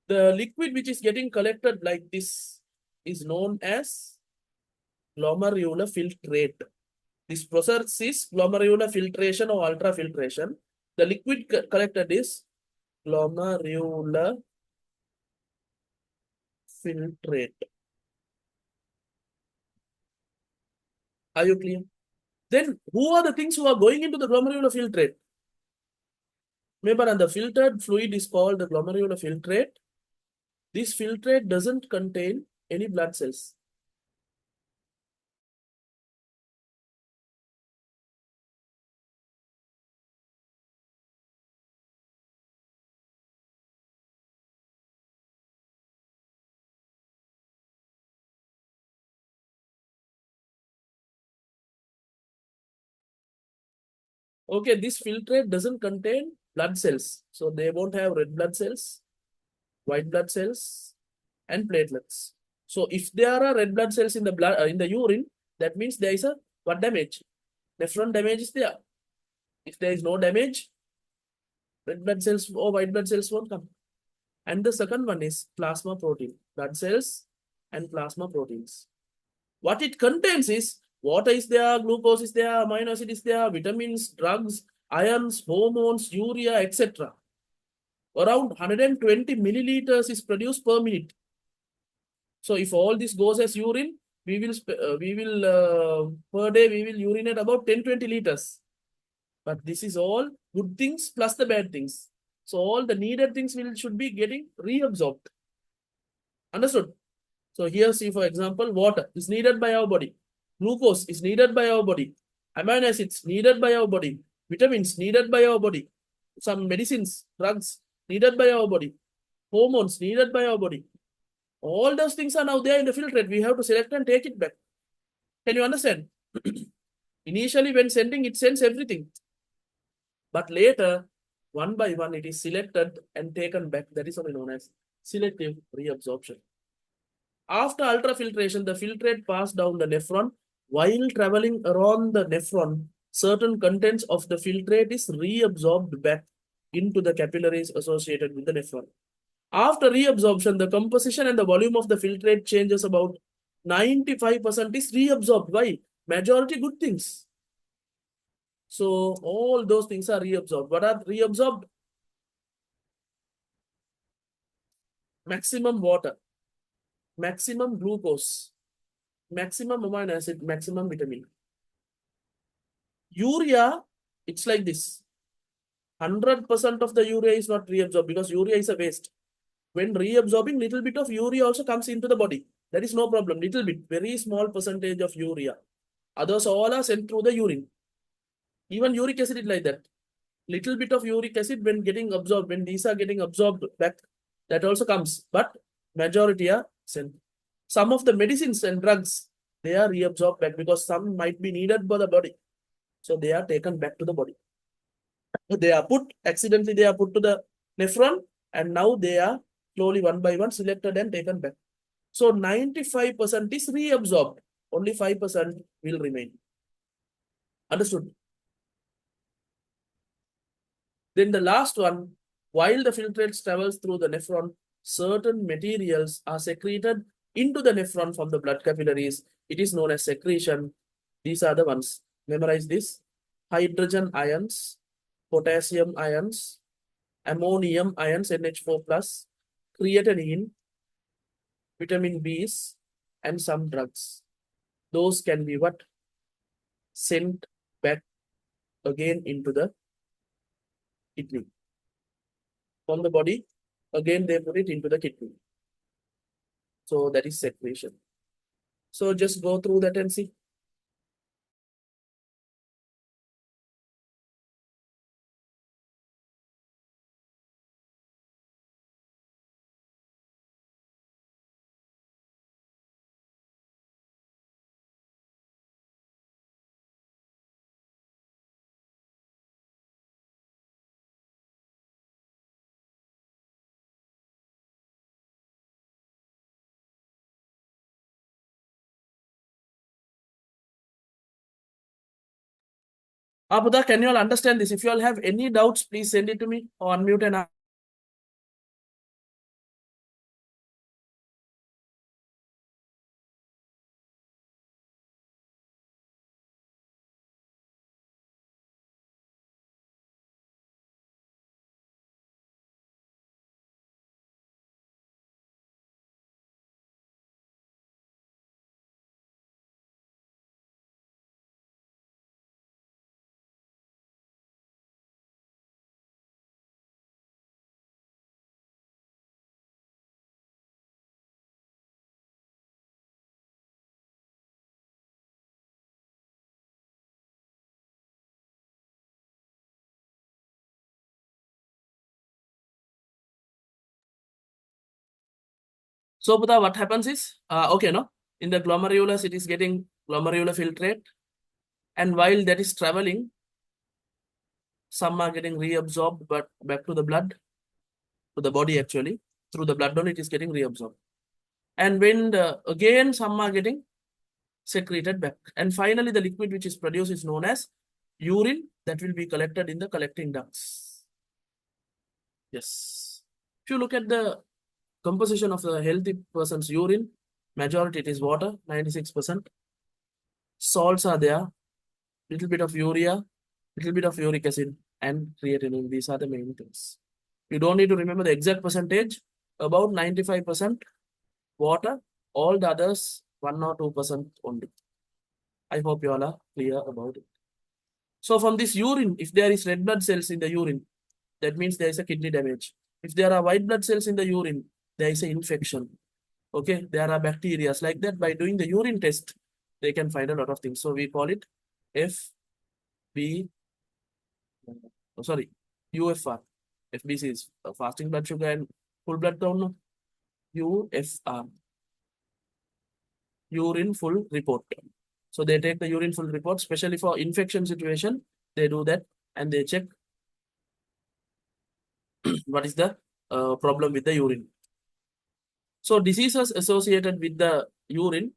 The liquid which is getting collected like this is known as glomerular filtrate. This process is glomerular filtration or ultrafiltration. The liquid collected is glomerular filtrate. Are you clear? Then who are the things who are going into the glomerular filtrate? Remember, the filtered fluid is called the glomerular filtrate. This filtrate doesn't contain any blood cells. Okay, this filtrate doesn't contain blood cells. So they won't have red blood cells, white blood cells, and platelets. So if there are red blood cells in the blood in the urine, that means there is a what damage? Nephron damage is there. If there is no damage, red blood cells or white blood cells won't come. And the second one is plasma protein, blood cells and plasma proteins. What it contains is water is there, glucose is there, amino acid is there, vitamins, drugs, ions, hormones, urea, etc. Around 120 milliliters is produced per minute. So if all this goes as urine, we will per day we will urinate about 10-20 liters. But this is all good things plus the bad things. So all the needed things should be getting reabsorbed. Understood? So here see, for example, water is needed by our body. Glucose is needed by our body. Amino acids needed by our body. Vitamins needed by our body. Some medicines, drugs needed by our body. Hormones needed by our body. All those things are now there in the filtrate. We have to select and take it back. Can you understand? Initially, when sending, it sends everything. But later, one by one, it is selected and taken back. That is only known as selective reabsorption. After ultrafiltration, the filtrate passed down the nephron. While traveling around the nephron, certain contents of the filtrate is reabsorbed back into the capillaries associated with the nephron. After reabsorption, the composition and the volume of the filtrate changes. About 95% is reabsorbed. Why? Majority good things. So all those things are reabsorbed. What are reabsorbed? Maximum water, maximum glucose, maximum amino acid, maximum vitamin. Urea, it's like this. 100% of the urea is not reabsorbed because urea is a waste. When reabsorbing, little bit of urea also comes into the body. That is no problem. Little bit, very small percentage of urea. Others all are sent through the urine. Even uric acid is like that. Little bit of uric acid when getting absorbed, when these are getting absorbed back, that also comes. But majority are sent. Some of the medicines and drugs, they are reabsorbed back because some might be needed by the body. So they are taken back to the body. They are accidentally they are put to the nephron, and now they are slowly one by one selected and taken back. So 95% is reabsorbed. Only 5% will remain. Understood? Then the last one, while the filtrate travels through the nephron, certain materials are secreted into the nephron from the blood capillaries. It is known as secretion. These are the ones. Memorize this. Hydrogen ions, potassium ions, ammonium ions, NH4+, creatinine, vitamin Bs, and some drugs. Those can be what? Sent back again into the kidney. From the body, again they put it into the kidney. So that is secretion. So just go through that and see. Apuda, can you all understand this? If you all have any doubts, please send it to me or unmute and ask. So, Apuda, what happens is, okay, no? In the glomerulus, it is getting glomerular filtrate. And while that is traveling, some are getting reabsorbed, but back to the blood, to the body actually. Through the blood only, it is getting reabsorbed. And when again, some are getting secreted back. And finally, the liquid which is produced is known as urine that will be collected in the collecting ducts. Yes. If you look at the composition of the healthy person's urine, majority it is water, 96%. Salts are there, little bit of urea, little bit of uric acid, and creatinine. These are the main things. You don't need to remember the exact percentage. About 95% water, all the others 1 or 2% only. I hope you all are clear about it. So from this urine, if there is red blood cells in the urine, that means there is a kidney damage. If there are white blood cells in the urine, there is an infection. Okay, there are bacteria like that. By doing the urine test, they can find a lot of things. So we call it UFR. FBC is fasting blood sugar and full blood count. UFR, urine full report. So they take the urine full report, especially for infection situation. They do that and they check what is the problem with the urine. So diseases associated with the urine: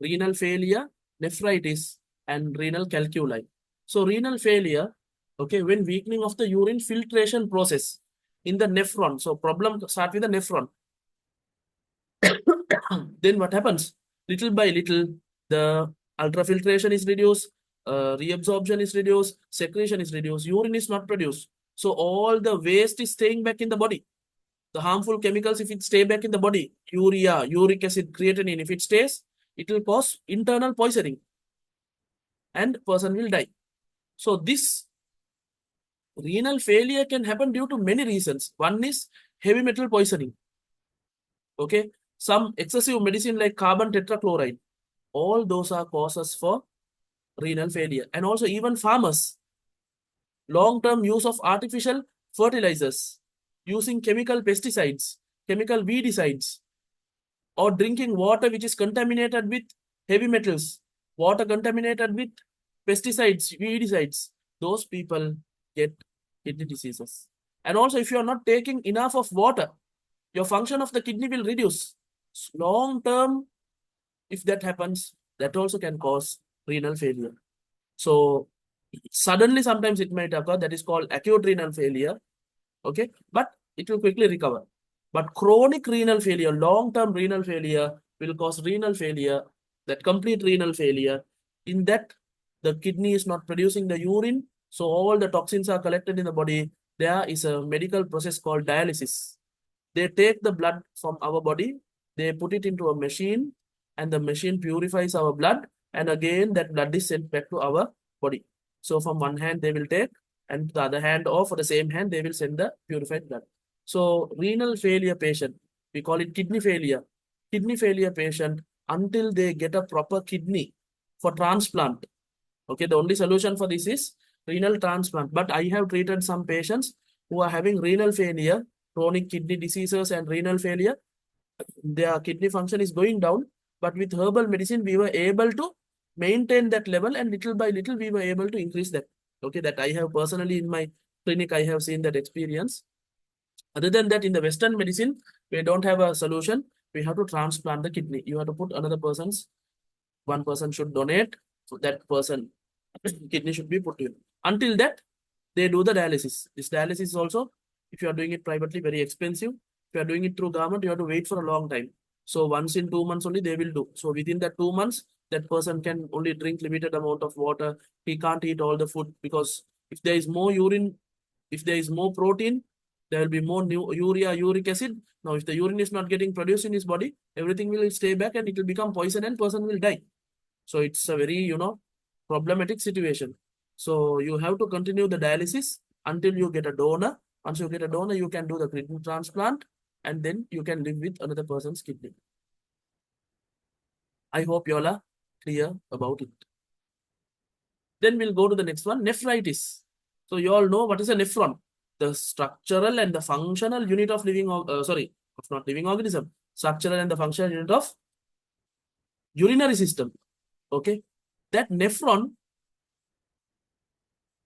renal failure, nephritis, and renal calculi. So renal failure, okay, when weakening of the urine filtration process in the nephron. So problem start with the nephron. Then what happens? Little by little, the ultrafiltration is reduced, reabsorption is reduced, secretion is reduced, urine is not produced. So all the waste is staying back in the body. The harmful chemicals, if it stay back in the body, urea, uric acid, creatinine, if it stays, it will cause internal poisoning and person will die. So this renal failure can happen due to many reasons. One is heavy metal poisoning. Okay, some excessive medicine like carbon tetrachloride, all those are causes for renal failure. And also even farmers, long-term use of artificial fertilizers, using chemical pesticides, chemical weedicides, or drinking water which is contaminated with heavy metals, water contaminated with pesticides, weedicides, those people get kidney diseases. And also, if you are not taking enough of water, your function of the kidney will reduce. Long term, if that happens, that also can cause renal failure. So suddenly sometimes it might occur, that is called acute renal failure. Okay, but it will quickly recover. But chronic renal failure, long-term renal failure will cause renal failure, that complete renal failure. In that, the kidney is not producing the urine, so all the toxins are collected in the body. There is a medical process called dialysis. They take the blood from our body, they put it into a machine, and the machine purifies our blood, and again that blood is sent back to our body. So from one hand they will take, and the other hand, or for the same hand, they will send the purified blood. So renal failure patient, we call it kidney failure. Kidney failure patient, until they get a proper kidney for transplant. Okay, the only solution for this is renal transplant. But I have treated some patients who are having renal failure, chronic kidney diseases and renal failure. Their kidney function is going down, but with herbal medicine, we were able to maintain that level, and little by little, we were able to increase that. Okay, that I have personally in my clinic, I have seen that experience. Other than that, in the Western medicine, we don't have a solution. We have to transplant the kidney. You have to put another person's, one person should donate, so that person kidney should be put in. Until that, they do the dialysis. This dialysis is also, if you are doing it privately, very expensive. If you are doing it through government, you have to wait for a long time. So once in 2 months only they will do. So within that 2 months, that person can only drink limited amount of water. He can't eat all the food, because if there is more urine, if there is more protein, there will be more new urea, uric acid. Now, if the urine is not getting produced in his body, everything will stay back and it will become poison and person will die. So it's a very, problematic situation. So you have to continue the dialysis until you get a donor. Once you get a donor, you can do the kidney transplant, and then you can live with another person's kidney. I hope you all are clear about it. Then we'll go to the next one, nephritis. So you all know what is a nephron, the structural and the functional unit of not living organism, structural and the functional unit of urinary system. Okay, that nephron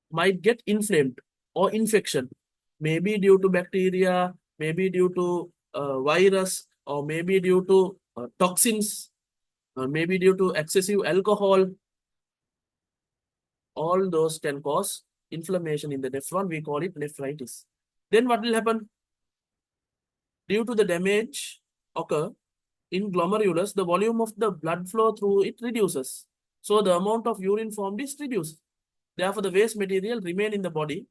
might get inflamed or infection, maybe due to bacteria, maybe due to virus, or maybe due to toxins, or maybe due to excessive alcohol. All those can cause inflammation in the nephron. We call it nephritis. Then what will happen? Due to the damage occur in glomerulus, the volume of the blood flow through it reduces. So the amount of urine formed is reduced. Therefore, the waste material remain in the body.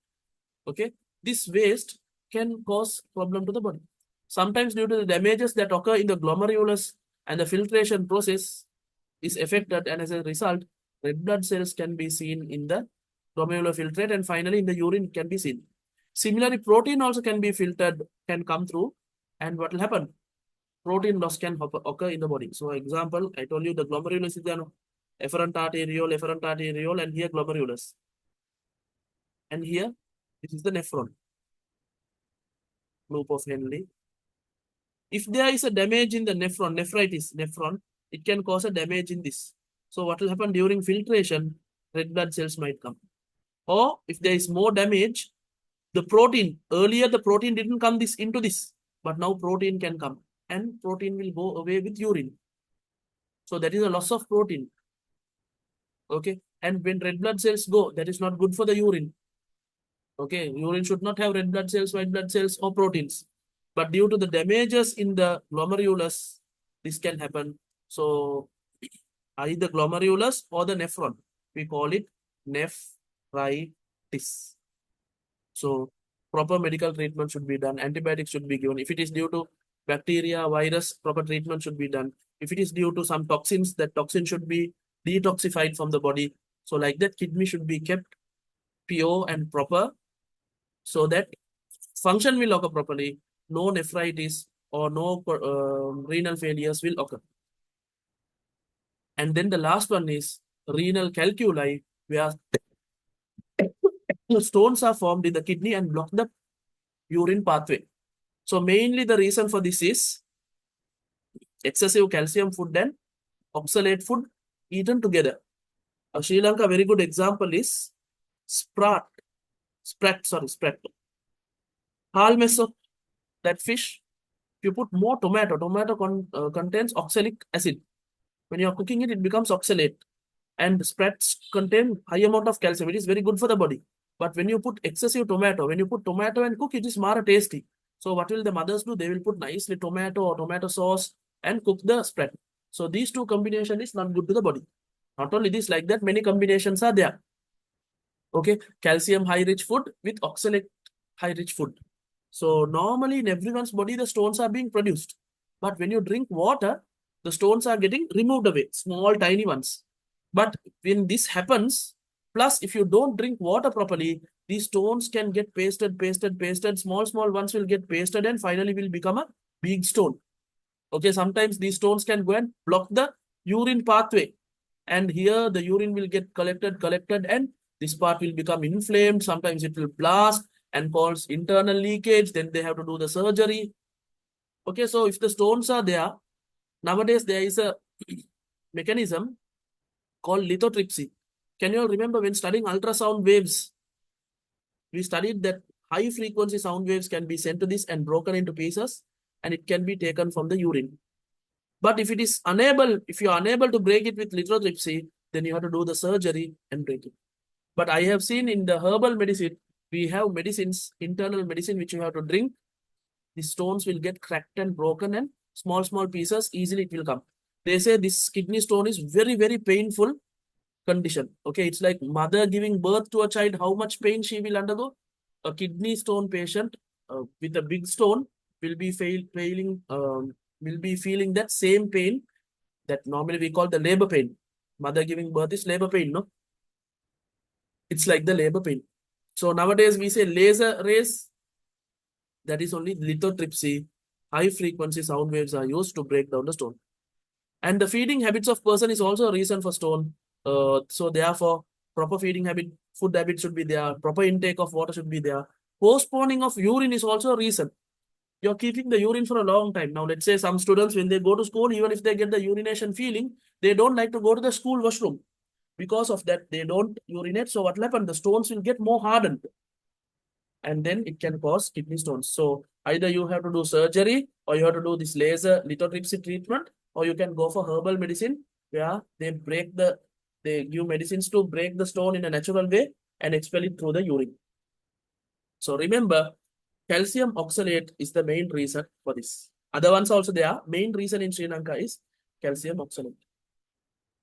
Okay, this waste can cause problem to the body. Sometimes due to the damages that occur in the glomerulus and the filtration process is affected, and as a result, red blood cells can be seen in the glomerular filtrate, and finally in the urine can be seen. Similarly, protein also can be filtered, can come through, and what will happen? Protein loss can occur in the body. So example, I told you the glomerulus is the efferent arteriole, and here glomerulus. And here, this is the nephron, loop of Henle. If there is a damage in the nephron, nephron, it can cause a damage in this. So what will happen during filtration? Red blood cells might come. Or if there is more damage, the protein, earlier the protein didn't come into this, but now protein can come, and protein will go away with urine. So that is a loss of protein. Okay, and when red blood cells go, that is not good for the urine. Okay, urine should not have red blood cells, white blood cells, or proteins. But due to the damages in the glomerulus, this can happen. So either glomerulus or the nephron, we call it nephritis. So proper medical treatment should be done. Antibiotics should be given. If it is due to bacteria, virus, proper treatment should be done. If it is due to some toxins, that toxin should be detoxified from the body. So like that, kidney should be kept pure and proper, so that function will occur properly. No nephritis or no renal failures will occur. And then the last one is renal calculi, where stones are formed in the kidney and block the urine pathway. So mainly the reason for this is excessive calcium food and oxalate food eaten together. Sri Lanka, very good example is sprat. Halmess of that fish, if you put more tomato contains oxalic acid. When you are cooking it, it becomes oxalate. And sprats contain high amount of calcium. It is very good for the body. But when you put excessive tomato, when you put tomato and cook, it is mara tasty. So what will the mothers do? They will put nicely tomato or tomato sauce and cook the sprat. So these two combination is not good to the body. Not only this, like that, many combinations are there. Okay, calcium high rich food with oxalate high rich food. So normally in everyone's body, the stones are being produced. But when you drink water, the stones are getting removed away, small, tiny ones. But when this happens, plus if you don't drink water properly, these stones can get pasted, small ones will get pasted and finally will become a big stone. Okay, sometimes these stones can go and block the urine pathway. And here the urine will get collected and this part will become inflamed. Sometimes it will blast and cause internal leakage. Then they have to do the surgery. Okay, so if the stones are there, nowadays there is a mechanism called lithotripsy. Can you all remember when studying ultrasound waves? We studied that high frequency sound waves can be sent to this and broken into pieces and it can be taken from the urine. But if you are unable to break it with lithotripsy, then you have to do the surgery and break it. But I have seen in the herbal medicine, we have medicines, internal medicine, which you have to drink. The stones will get cracked and broken and small pieces, easily it will come. They say this kidney stone is very, very painful condition. Okay, it's like mother giving birth to a child, how much pain she will undergo. A kidney stone patient with a big stone will be will be feeling that same pain that normally we call the labor pain. Mother giving birth is labor pain, no? It's like the labor pain. So nowadays we say laser rays, that is only lithotripsy. High frequency sound waves are used to break down the stone. And the feeding habits of person is also a reason for stone. So therefore, proper feeding habit, food habit should be there. Proper intake of water should be there. Postponing of urine is also a reason. You're keeping the urine for a long time. Now, let's say some students, when they go to school, even if they get the urination feeling, they don't like to go to the school washroom. Because of that, they don't urinate. So what will happen? The stones will get more hardened. And then it can cause kidney stones. So either you have to do surgery or you have to do this laser lithotripsy treatment, or you can go for herbal medicine where they give medicines to break the stone in a natural way and expel it through the urine. So remember, calcium oxalate is the main reason for this. Other ones also there. Main reason in Sri Lanka is calcium oxalate.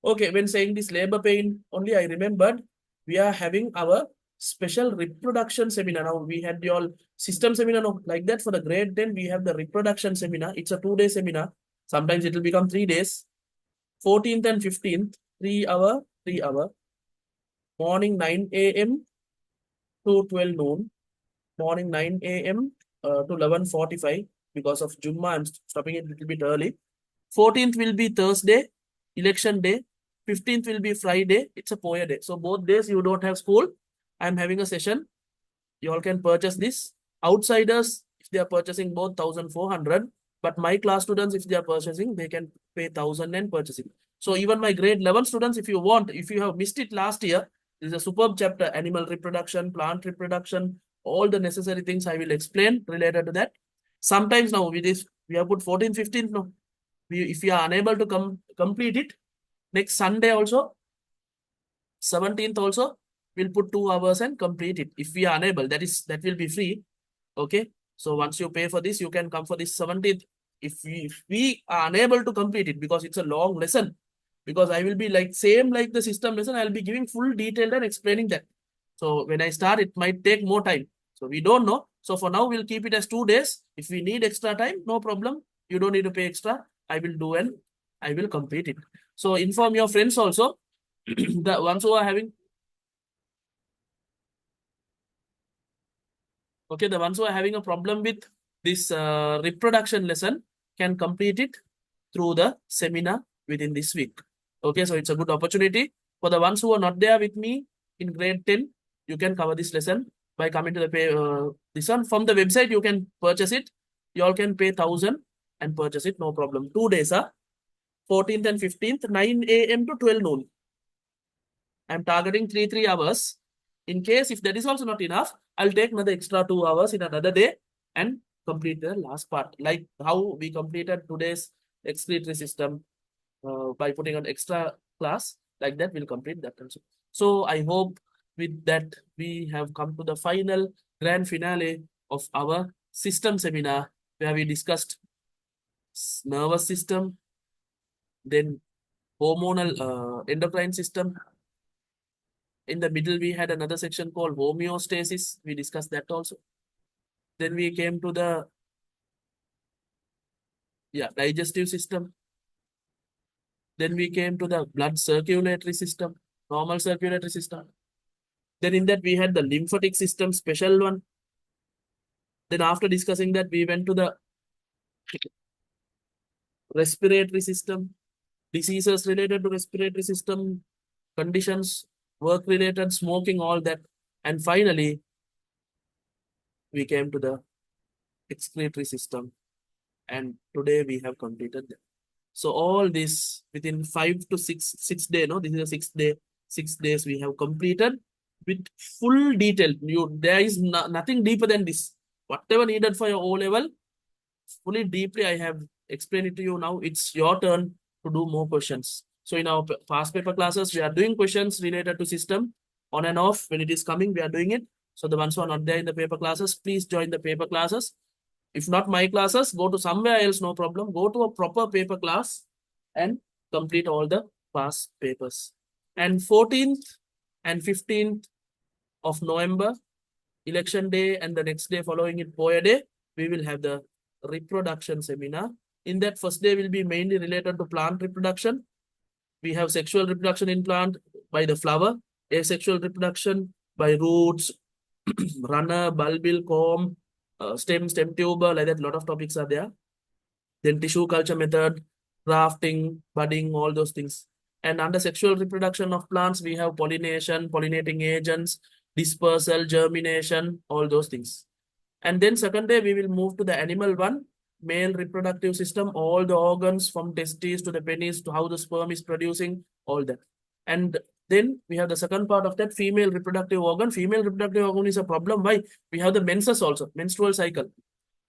Okay, when saying this labor pain, only I remembered we are having our special reproduction seminar. Now we had the all system seminar, no, like that for the grade 10, we have the reproduction seminar. It's a 2-day seminar. Sometimes it will become 3 days. 14th and 15th, 3 hour. Morning 9 a.m. to 12 noon. Morning 9 a.m. To 11:45. Because of Jumma, I'm stopping it a little bit early. 14th will be Thursday, election day. 15th will be Friday. It's a Poya day. So both days you don't have school. I'm having a session. You all can purchase this. Outsiders, if they are purchasing both 1,400. But my class students, if they are purchasing, they can pay 1,000 and purchase it. So even my grade 11 students, if you want, if you have missed it last year, this is a superb chapter, animal reproduction, plant reproduction, all the necessary things I will explain related to that. Sometimes now with this, we have put 14th, 15th now. If we are unable to complete it, next Sunday also, 17th also, we'll put 2 hours and complete it. If we are unable, that will be free. Okay. So once you pay for this, you can come for this 17th. If we are unable to complete it, because it's a long lesson, because I will be like same like the system lesson, I'll be giving full detail and explaining that. So when I start, it might take more time. So we don't know. So for now, we'll keep it as 2 days. If we need extra time, no problem. You don't need to pay extra. I will do and I will complete it. So inform your friends also. The ones who are having, okay, the ones who are having a problem with this reproduction lesson can complete it through the seminar within this week. Okay, so it's a good opportunity. For the ones who are not there with me in grade 10, you can cover this lesson by coming to the this one. From the website, you can purchase it. You all can pay 1,000 and purchase it, no problem. 2 days, 14th and 15th, 9 a.m. to 12 noon. I'm targeting 3 hours. In case if that is also not enough, I'll take another extra 2 hours in another day and complete the last part. Like how we completed today's excretory system by putting an extra class, like that we'll complete that also. So I hope with that we have come to the final grand finale of our system seminar, where we discussed nervous system, then hormonal endocrine system. In the middle, we had another section called homeostasis. We discussed that also. Then we came to the digestive system. Then we came to the blood circulatory system, normal circulatory system. Then in that we had the lymphatic system, special one. Then after discussing that, we went to the respiratory system, diseases related to respiratory system, conditions, work related, smoking, all that. And finally, we came to the excretory system. And today we have completed that. So all this within 5 to 6 days, no, this is the 6th day, 6 days we have completed with full detail. There is nothing deeper than this. Whatever needed for your O level, fully deeply I have explained it to you. Now it's your turn to do more questions. So in our past paper classes, we are doing questions related to system on and off. When it is coming, we are doing it. So the ones who are not there in the paper classes, please join the paper classes. If not my classes, go to somewhere else, no problem. Go to a proper paper class and complete all the past papers. And 14th and 15th of November, election day, and the next day following it, Poya day, we will have the reproduction seminar. In that first day will be mainly related to plant reproduction. We have sexual reproduction in plant by the flower, asexual reproduction by roots, runner, bulbil, comb, stem tuber, like that. A lot of topics are there. Then tissue culture method, grafting, budding, all those things. And under sexual reproduction of plants, we have pollination, pollinating agents, dispersal, germination, all those things. And then second day, we will move to the animal one, male reproductive system, all the organs from testes to the penis to how the sperm is producing, all that. And then we have the second part of that, female reproductive organ. Female reproductive organ is a problem. Why? We have the menses also, menstrual cycle.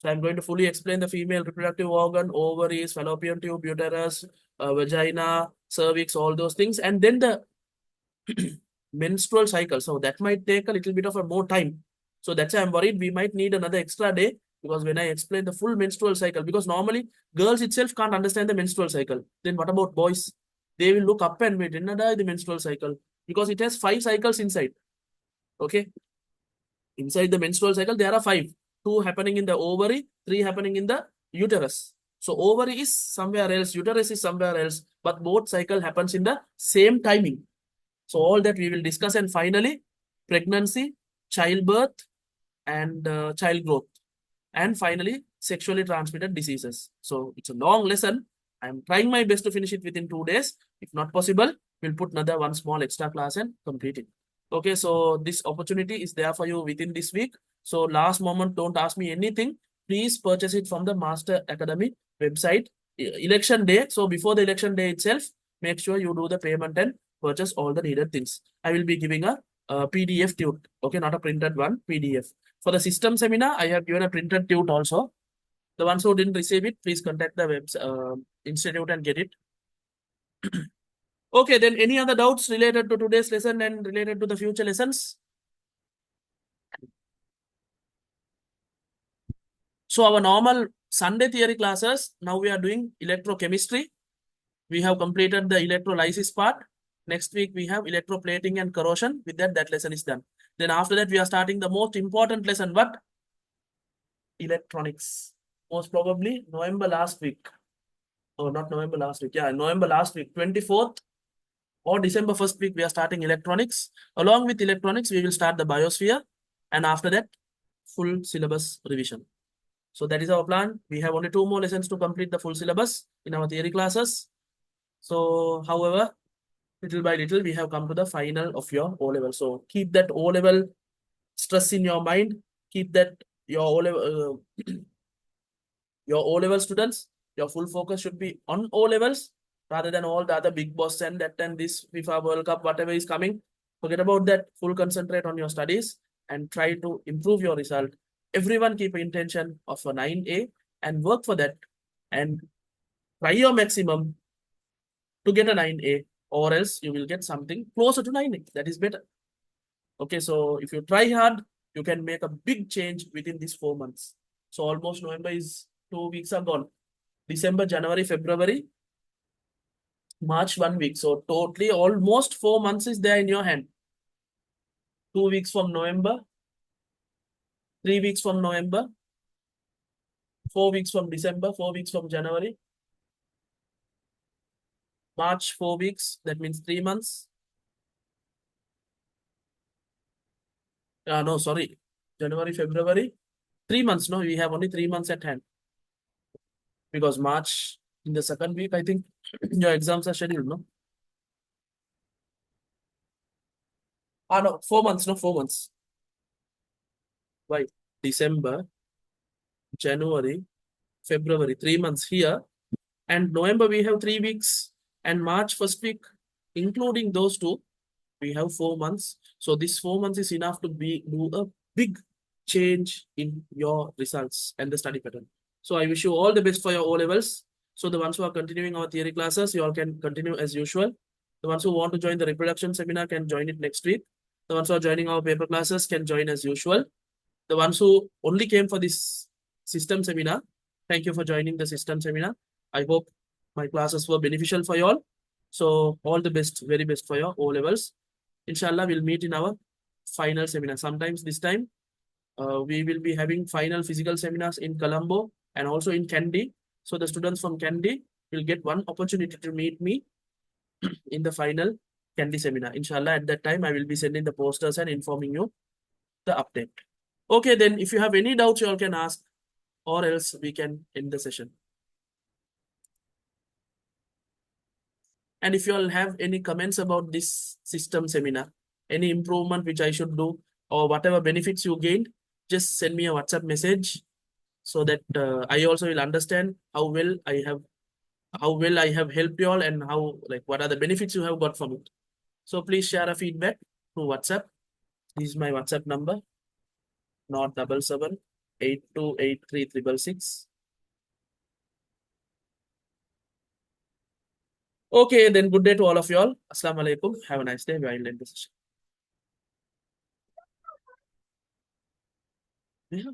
So I'm going to fully explain the female reproductive organ, ovaries, fallopian tube, uterus, vagina, cervix, all those things. And then the menstrual cycle. So that might take a little bit of a more time. So that's why I'm worried we might need another extra day, because when I explain the full menstrual cycle, because normally girls itself can't understand the menstrual cycle. Then what about boys? They will look up and wait, the menstrual cycle, because it has 5 cycles inside. Okay. Inside the menstrual cycle, there are 5. 2 happening in the ovary, 3 happening in the uterus. So ovary is somewhere else, uterus is somewhere else, but both cycle happens in the same timing. So all that we will discuss. And finally, pregnancy, childbirth, and child growth. And finally, sexually transmitted diseases. So it's a long lesson. I'm trying my best to finish it within 2 days. If not possible, we'll put another one small extra class and complete it. Okay, so this opportunity is there for you within this week. So last moment, don't ask me anything. Please purchase it from the Master Academy website. Election day. So before the election day itself, make sure you do the payment and purchase all the needed things. I will be giving a PDF tute. Okay, not a printed one, PDF. For the system seminar, I have given a printed tute also. The ones who didn't receive it, please contact the institute and get it. Okay, then any other doubts related to today's lesson and related to the future lessons? So our normal Sunday theory classes, now we are doing electrochemistry. We have completed the electrolysis part. Next week, we have electroplating and corrosion. With that, that lesson is done. Then after that, we are starting the most important lesson. What? Electronics. Most probably November last week. Oh, not November last week. Yeah, November last week, 24th or December 1st week, we are starting electronics. Along with electronics, we will start the biosphere. And after that, full syllabus revision. So that is our plan. We have only 2 more lessons to complete the full syllabus in our theory classes. So, however, little by little, we have come to the final of your O level. So keep that O level stress in your mind. Keep that your O level, your O level students, your full focus should be on O levels. rather than all the other big boss and that and this FIFA World Cup, whatever is coming. Forget about that. Full concentrate on your studies and try to improve your result. Everyone keep intention of a 9A and work for that and try your maximum to get a 9A, or else you will get something closer to 9A. That is better. Okay, so if you try hard, you can make a big change within these 4 months. So almost November is 2 weeks are gone. December, January, February, March 1 week. So totally almost 4 months is there in your hand. 2 weeks from November, 3 weeks from November, 4 weeks from December, 4 weeks from January, March 4 weeks. That means 3 months. No, sorry, January, February, 3 months. No, we have only 3 months at hand because March in the second week, I think your exams are scheduled. No, no, 4 months. No, 4 months. Why? December, January, February, 3 months here, and November we have 3 weeks, and March first week, including those two, we have 4 months. So this 4 months is enough to do a big change in your results and the study pattern. So I wish you all the best for your O levels. So the ones who are continuing our theory classes, you all can continue as usual. The ones who want to join the reproduction seminar can join it next week. The ones who are joining our paper classes can join as usual. The ones who only came for this system seminar, thank you for joining the system seminar. I hope my classes were beneficial for you all. So all the best, very best for your O levels. Inshallah, we'll meet in our final seminar. Sometimes this time, we will be having final physical seminars in Colombo and also in Kandy. So the students from Kandy will get one opportunity to meet me in the final Kandy seminar. Inshallah, at that time, I will be sending the posters and informing you the update. Okay, then if you have any doubts, you all can ask, or else we can end the session. And if you all have any comments about this system seminar, any improvement which I should do, or whatever benefits you gained, just send me a WhatsApp message so that I also will understand how well I have helped you all and how, like, what are the benefits you have got from it. So please share a feedback through WhatsApp. This is my WhatsApp number, 077-8283-666. Okay, then good day to all of you all. Assalamu alaikum. Have a nice day. We'll end the session. Yeah.